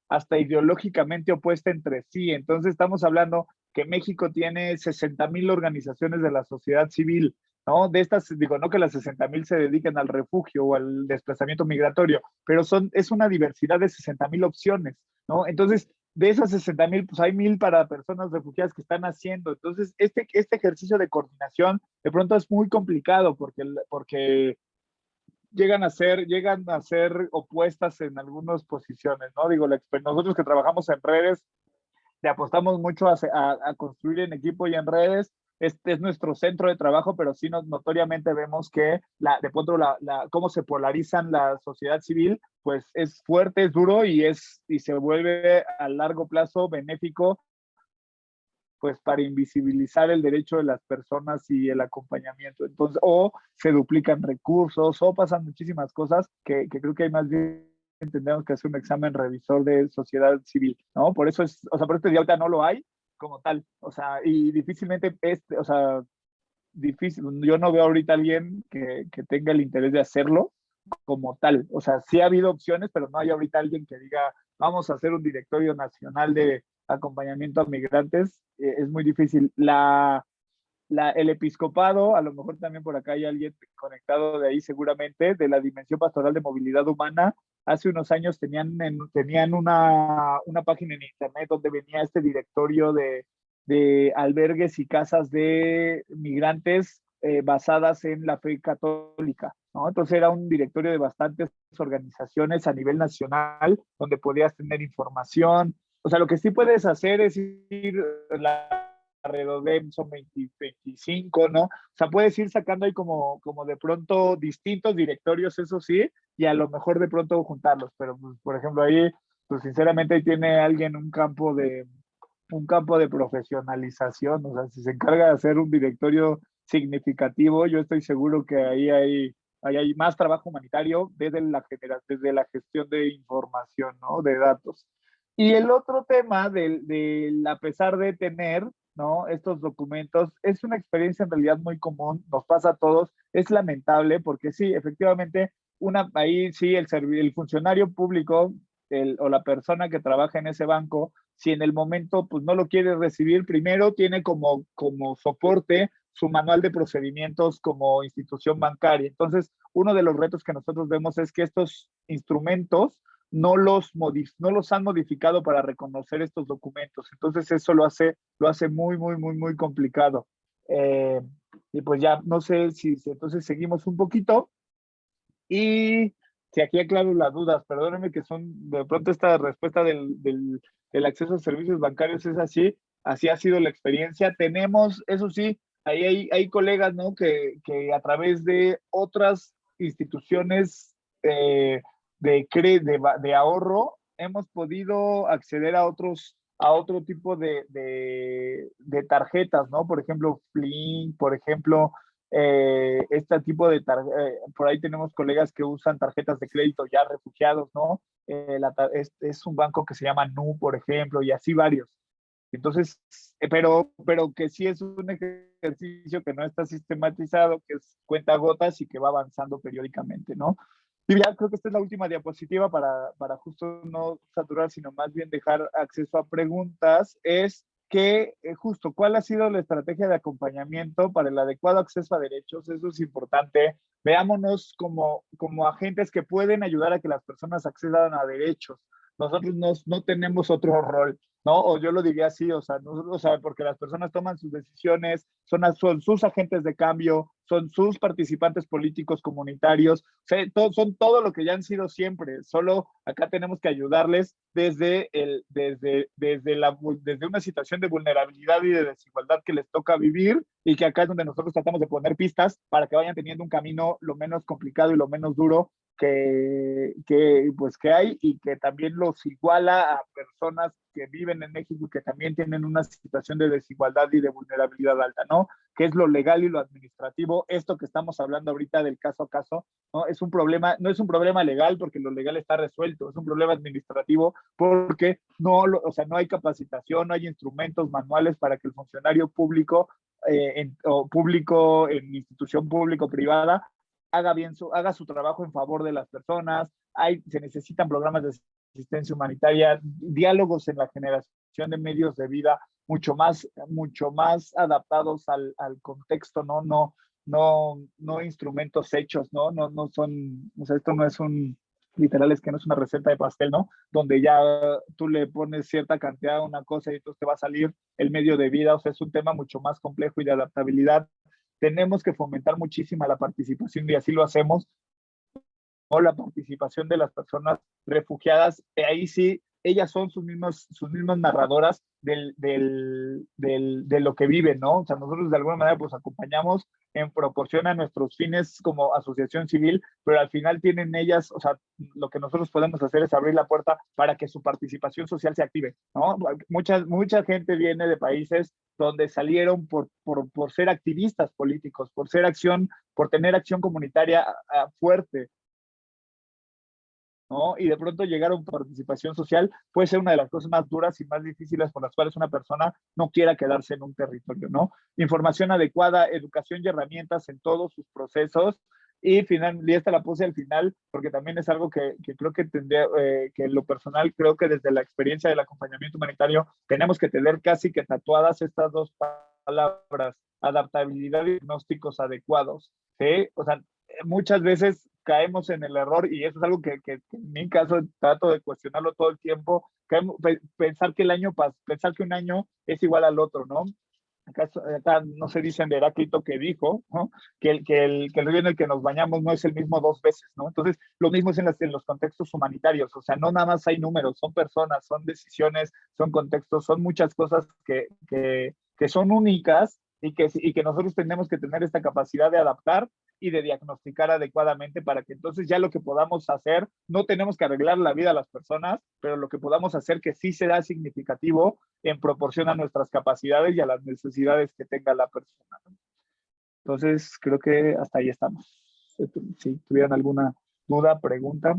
hasta ideológicamente opuesta entre sí. Entonces estamos hablando que México tiene 60,000 organizaciones de la sociedad civil, ¿no? De estas, digo, no que las 60,000 se dediquen al refugio o al desplazamiento migratorio, pero es una diversidad de 60,000 opciones, ¿no? Entonces, de esas 60,000, pues hay 1,000 para personas refugiadas que están haciendo. Entonces, este ejercicio de coordinación de pronto es muy complicado porque llegan a ser opuestas en algunas posiciones, ¿no? Digo, nosotros que trabajamos en redes, le apostamos mucho a construir en equipo y en redes. Este es nuestro centro de trabajo, pero sí notoriamente vemos que de pronto cómo se polarizan la sociedad civil, pues es fuerte, es duro y se vuelve a largo plazo benéfico, pues para invisibilizar el derecho de las personas y el acompañamiento. Entonces, o se duplican recursos, o pasan muchísimas cosas que creo que hay más bien tendríamos que hacer un examen revisor de sociedad civil, ¿no? Por eso o sea, por este día ahorita no lo hay como tal, o sea, y difícilmente, o sea, difícil, yo no veo ahorita a alguien que tenga el interés de hacerlo como tal, o sea, sí ha habido opciones, pero no hay ahorita alguien que diga, vamos a hacer un directorio nacional de acompañamiento a migrantes, es muy difícil. El episcopado, a lo mejor también por acá hay alguien conectado de ahí seguramente, de la Dimensión Pastoral de Movilidad Humana, hace unos años tenían una página en internet donde venía este directorio de albergues y casas de migrantes basadas en la fe católica, ¿no? Entonces era un directorio de bastantes organizaciones a nivel nacional donde podías tener información. O sea, lo que sí puedes hacer es ir alrededor de son 20, 25, ¿no? O sea, puedes ir sacando ahí como de pronto distintos directorios, eso sí, y a lo mejor de pronto juntarlos, pero pues, por ejemplo ahí, pues sinceramente ahí tiene alguien un campo de profesionalización, o sea, si se encarga de hacer un directorio significativo, yo estoy seguro que ahí hay más trabajo humanitario desde la gestión de información, ¿no? De datos. Y el otro tema a pesar de tener, ¿no? Estos documentos, es una experiencia en realidad muy común, nos pasa a todos, es lamentable porque sí, efectivamente, ahí sí el funcionario público o la persona que trabaja en ese banco, si en el momento pues no lo quiere recibir, primero tiene como soporte su manual de procedimientos como institución bancaria. Entonces, uno de los retos que nosotros vemos es que estos instrumentos no los han modificado para reconocer estos documentos. Entonces, eso lo hace muy, muy, muy, muy complicado. Eh, y pues ya, no sé si entonces seguimos un poquito. Y si aquí aclaro las dudas, perdónenme que de pronto esta respuesta del acceso a servicios bancarios es así ha sido la experiencia. Tenemos, eso sí, ahí hay colegas, ¿no? Que a través de otras instituciones de ahorro hemos podido acceder a otro tipo de tarjetas, ¿no? Por ejemplo, Flink, por ejemplo, este tipo de, por ahí tenemos colegas que usan tarjetas de crédito ya refugiados, ¿no? Es un banco que se llama Nu, por ejemplo, y así varios. Entonces, pero que sí es un ejercicio que no está sistematizado, que es cuenta gotas y que va avanzando periódicamente, ¿no? Y ya creo que esta es la última diapositiva para justo no saturar, sino más bien dejar acceso a preguntas, es que justo cuál ha sido la estrategia de acompañamiento para el adecuado acceso a derechos. Eso es importante. Veámonos como agentes que pueden ayudar a que las personas accedan a derechos. Nosotros no tenemos otro rol, ¿no? O yo lo diría así, o sea, nosotros, o sea, porque las personas toman sus decisiones, son sus agentes de cambio, son sus participantes políticos comunitarios, o sea, son todo lo que ya han sido siempre, solo acá tenemos que ayudarles desde una situación de vulnerabilidad y de desigualdad que les toca vivir, y que acá es donde nosotros tratamos de poner pistas para que vayan teniendo un camino lo menos complicado y lo menos duro que hay, y que también los iguala a personas que viven en México y que también tienen una situación de desigualdad y de vulnerabilidad alta, ¿no? Que es lo legal y lo administrativo. Esto que estamos hablando ahorita del caso a caso, ¿no? Es un problema, no es un problema legal porque lo legal está resuelto, es un problema administrativo porque o sea, no hay capacitación, no hay instrumentos manuales para que el funcionario público o público en institución público-privada haga su trabajo en favor de las personas. Se necesitan programas de asistencia humanitaria, diálogos en la generación de medios de vida mucho más adaptados al contexto, no instrumentos hechos, no son, o sea, esto no es literal, es que no es una receta de pastel, ¿no? Donde ya tú le pones cierta cantidad a una cosa y entonces te va a salir el medio de vida. O sea, es un tema mucho más complejo y de adaptabilidad. Tenemos que fomentar muchísima la participación, y así lo hacemos, o la participación de las personas refugiadas. Ahí sí, ellas son sus mismas narradoras de lo que viven, ¿no? O sea, nosotros de alguna manera pues acompañamos en proporción a nuestros fines como asociación civil, pero al final tienen ellas, o sea, lo que nosotros podemos hacer es abrir la puerta para que su participación social se active, ¿no? Mucha gente viene de países donde salieron por ser activistas políticos, por tener acción comunitaria fuerte, ¿no? Y de pronto llegar a una participación social puede ser una de las cosas más duras y más difíciles por las cuales una persona no quiera quedarse en un territorio, ¿no? Información adecuada, educación y herramientas en todos sus procesos. Y esta la puse al final porque también es algo que creo que tendría, que en lo personal creo que desde la experiencia del acompañamiento humanitario tenemos que tener casi que tatuadas estas dos palabras: adaptabilidad y diagnósticos adecuados, ¿sí? O sea, muchas veces caemos en el error, y eso es algo que en mi caso trato de cuestionarlo todo el tiempo, pensar que un año es igual al otro, ¿no? Acá no se dice en Heráclito que dijo, ¿no? Que el río en el que nos bañamos no es el mismo dos veces, ¿no? Entonces, lo mismo es en los contextos humanitarios. O sea, no nada más hay números, son personas, son decisiones, son contextos, son muchas cosas que son únicas, y que nosotros tenemos que tener esta capacidad de adaptar y de diagnosticar adecuadamente, para que entonces ya lo que podamos hacer, no tenemos que arreglar la vida a las personas, pero lo que podamos hacer que sí será significativo en proporción a nuestras capacidades y a las necesidades que tenga la persona. Entonces, creo que hasta ahí estamos. Si tuvieran alguna duda, pregunta.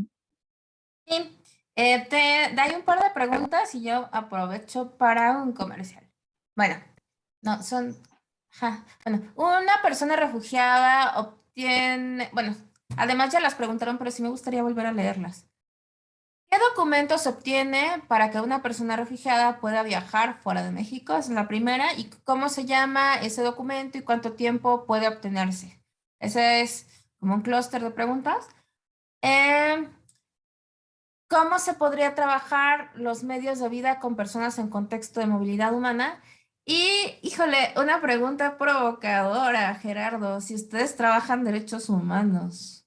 Sí, te doy un par de preguntas y yo aprovecho para un comercial. Bueno, no, son... Bueno, una persona refugiada obtiene... Bueno, además ya las preguntaron, pero sí me gustaría volver a leerlas. ¿Qué documentos se obtiene para que una persona refugiada pueda viajar fuera de México? Esa es la primera. ¿Y cómo se llama ese documento y cuánto tiempo puede obtenerse? Ese es como un clúster de preguntas. ¿Cómo se podría trabajar los medios de vida con personas en contexto de movilidad humana? Y, híjole, una pregunta provocadora, Gerardo, si ustedes trabajan derechos humanos.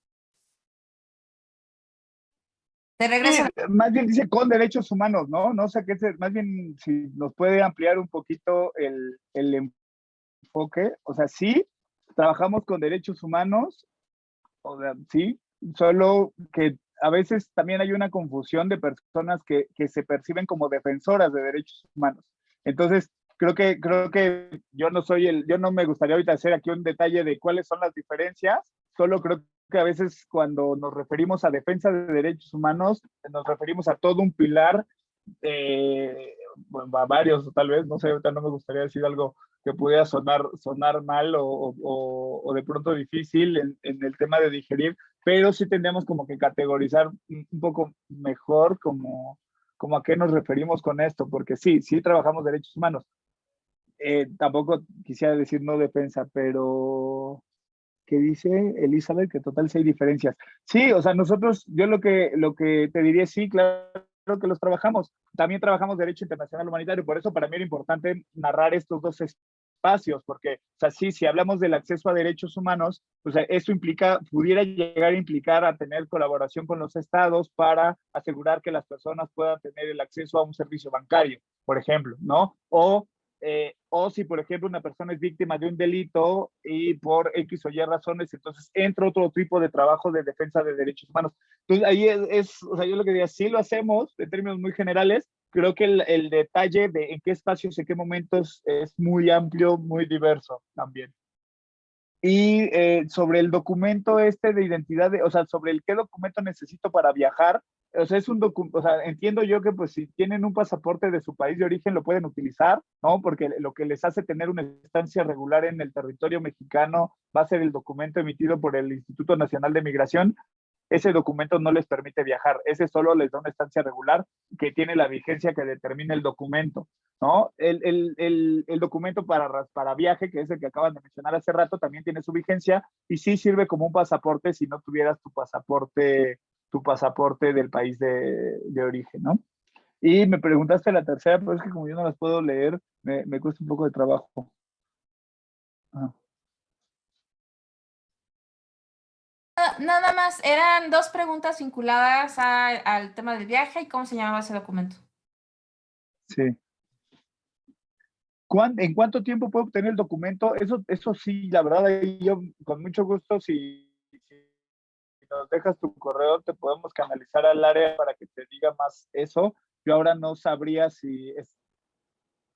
Te regreso. Más bien dice con derechos humanos, ¿no? No sé qué es, más bien si nos puede ampliar un poquito el enfoque. O sea, sí, trabajamos con derechos humanos, o sea, sí, solo que a veces también hay una confusión de personas que se perciben como defensoras de derechos humanos. Entonces, creo que yo no me gustaría ahorita hacer aquí un detalle de cuáles son las diferencias, solo creo que a veces cuando nos referimos a defensa de derechos humanos, nos referimos a todo un pilar, bueno, a varios tal vez, no sé, ahorita no me gustaría decir algo que pudiera sonar mal o de pronto difícil en el tema de digerir, pero sí tendríamos como que categorizar un poco mejor como a qué nos referimos con esto, porque sí trabajamos derechos humanos. Tampoco quisiera decir no defensa, pero ¿qué dice Elizabeth? Que total sí hay diferencias. Sí, o sea, nosotros, yo lo que te diría, sí, claro que los trabajamos. También trabajamos Derecho Internacional Humanitario, por eso para mí era importante narrar estos dos espacios, porque, o sea, sí, si hablamos del acceso a derechos humanos, o sea, eso implica, pudiera llegar a implicar a tener colaboración con los estados para asegurar que las personas puedan tener el acceso a un servicio bancario, por ejemplo, ¿no? O si, por ejemplo, una persona es víctima de un delito y por X o Y razones, entonces entra otro tipo de trabajo de defensa de derechos humanos. Entonces, ahí o sea, yo lo que diría, sí lo hacemos en términos muy generales, creo que el detalle de en qué espacios, en qué momentos es muy amplio, muy diverso también. Y sobre el documento este de identidad, o sea, sobre el qué documento necesito para viajar, o sea, es un documento, o sea, entiendo yo que pues si tienen un pasaporte de su país de origen lo pueden utilizar, ¿no? Porque lo que les hace tener una estancia regular en el territorio mexicano va a ser el documento emitido por el Instituto Nacional de Migración. Ese documento no les permite viajar, ese solo les da una estancia regular que tiene la vigencia que determina el documento, ¿no? El documento para viaje, que es el que acaban de mencionar hace rato, también tiene su vigencia y sí sirve como un pasaporte si no tuvieras tu pasaporte del país de origen, ¿no? Y me preguntaste la tercera, pero es que como yo no las puedo leer, me cuesta un poco de trabajo. Ah. Nada más, eran dos preguntas vinculadas al tema del viaje y cómo se llamaba ese documento. Sí. ¿En cuánto tiempo puedo obtener el documento? Eso sí, la verdad, ahí yo con mucho gusto, si nos dejas tu correo, te podemos canalizar al área para que te diga más eso. Yo ahora no sabría si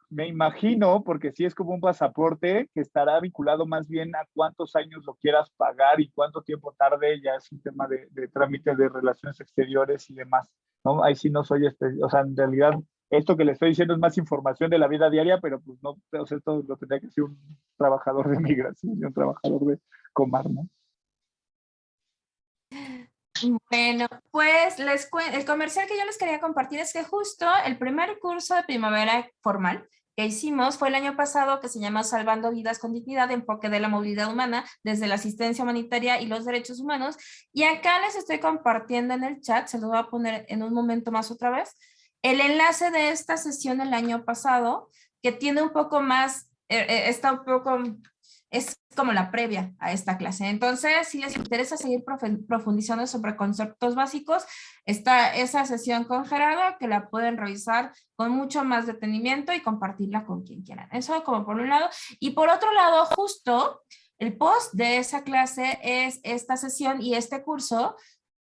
me imagino, porque sí es como un pasaporte que estará vinculado más bien a cuántos años lo quieras pagar y cuánto tiempo tarde, ya es un tema de trámite de relaciones exteriores y demás, ¿no? Ahí sí no soy, o sea, en realidad esto que le estoy diciendo es más información de la vida diaria, pero pues no, o sea, esto lo tendría que decir un trabajador de migración y un trabajador de Comar, ¿no? Bueno, pues el comercial que yo les quería compartir es que justo el primer curso de primavera formal que hicimos fue el año pasado, que se llama Salvando Vidas con Dignidad, enfoque de la movilidad humana desde la asistencia humanitaria y los derechos humanos. Y acá les estoy compartiendo en el chat, se los voy a poner en un momento más otra vez, el enlace de esta sesión el año pasado, que tiene un poco más, está un poco, es como la previa a esta clase. Entonces, si les interesa seguir profundizando sobre conceptos básicos, está esa sesión con Gerardo que la pueden revisar con mucho más detenimiento y compartirla con quien quieran. Eso como por un lado. Y por otro lado, justo el post de esa clase es esta sesión y este curso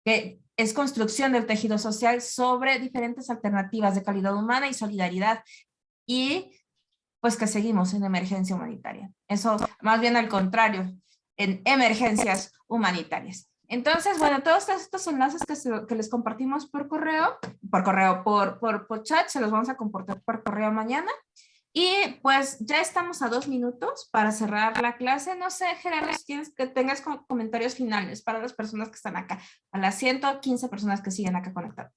que es construcción del tejido social sobre diferentes alternativas de calidad humana y solidaridad. Y pues que seguimos en emergencia humanitaria. Eso, más bien al contrario, en emergencias humanitarias. Entonces, bueno, todos estos enlaces que les compartimos por chat, se los vamos a compartir por correo mañana. Y pues ya estamos a 2 minutos para cerrar la clase. No sé, Gerardo, si tienes que tengas comentarios finales para las personas que están acá, a las 115 personas que siguen acá conectadas.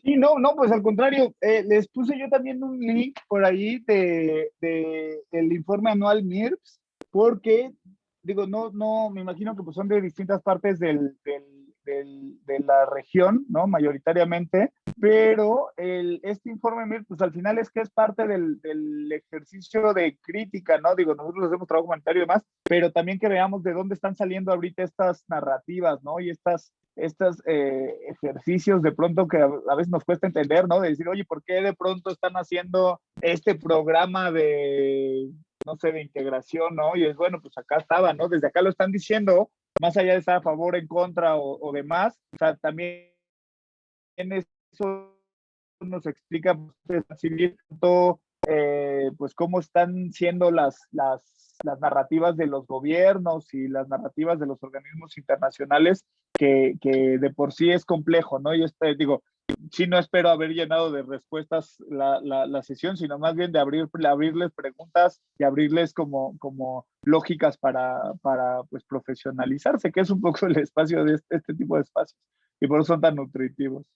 Sí, no, pues al contrario, les puse yo también un link por ahí el informe anual MIRPS, porque, digo, no, me imagino que pues son de distintas partes de la región, ¿no? Mayoritariamente, pero este informe MIRPS, pues al final es que es parte del ejercicio de crítica, ¿no? Digo, nosotros hacemos trabajo humanitario y demás, pero también que veamos de dónde están saliendo ahorita estas narrativas, ¿no? Y estos ejercicios de pronto que a veces nos cuesta entender, ¿no? De decir, oye, ¿por qué de pronto están haciendo este programa no sé, de integración, ¿no? Y es bueno, pues acá estaba, ¿no? Desde acá lo están diciendo, más allá de estar a favor, en contra o demás, o sea, también eso nos explica pues, así bien todo, pues cómo están siendo las narrativas de los gobiernos y las narrativas de los organismos internacionales, que de por sí es complejo, ¿no? Yo digo, sí, no espero haber llenado de respuestas la sesión, sino más bien de abrirles preguntas y abrirles como lógicas para pues, profesionalizarse, que es un poco el espacio de este tipo de espacios, y por eso son tan nutritivos.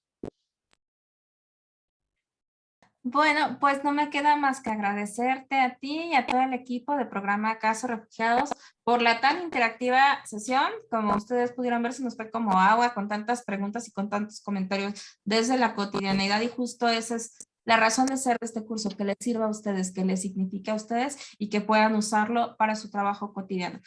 Bueno, pues no me queda más que agradecerte a ti y a todo el equipo de programa Caso Refugiados por la tan interactiva sesión. Como ustedes pudieron ver, se nos fue como agua con tantas preguntas y con tantos comentarios desde la cotidianidad, y justo esa es la razón de ser de este curso, que les sirva a ustedes, que les signifique a ustedes y que puedan usarlo para su trabajo cotidiano.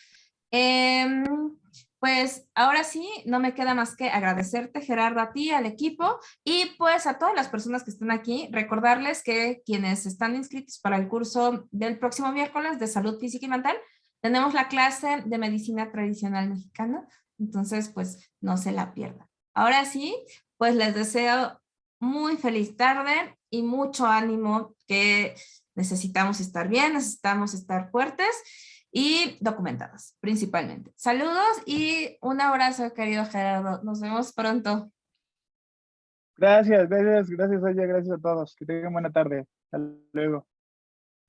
Pues ahora sí, no me queda más que agradecerte, Gerardo, a ti, al equipo, y pues a todas las personas que están aquí, recordarles que quienes están inscritos para el curso del próximo miércoles de salud física y mental, tenemos la clase de medicina tradicional mexicana, entonces pues no se la pierdan. Ahora sí, pues les deseo muy feliz tarde y mucho ánimo, que necesitamos estar bien, necesitamos estar fuertes y documentadas, principalmente. Saludos y un abrazo, querido Gerardo. Nos vemos pronto. Gracias, Aya, gracias a todos. Que tengan buena tarde. Hasta luego.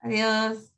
Adiós.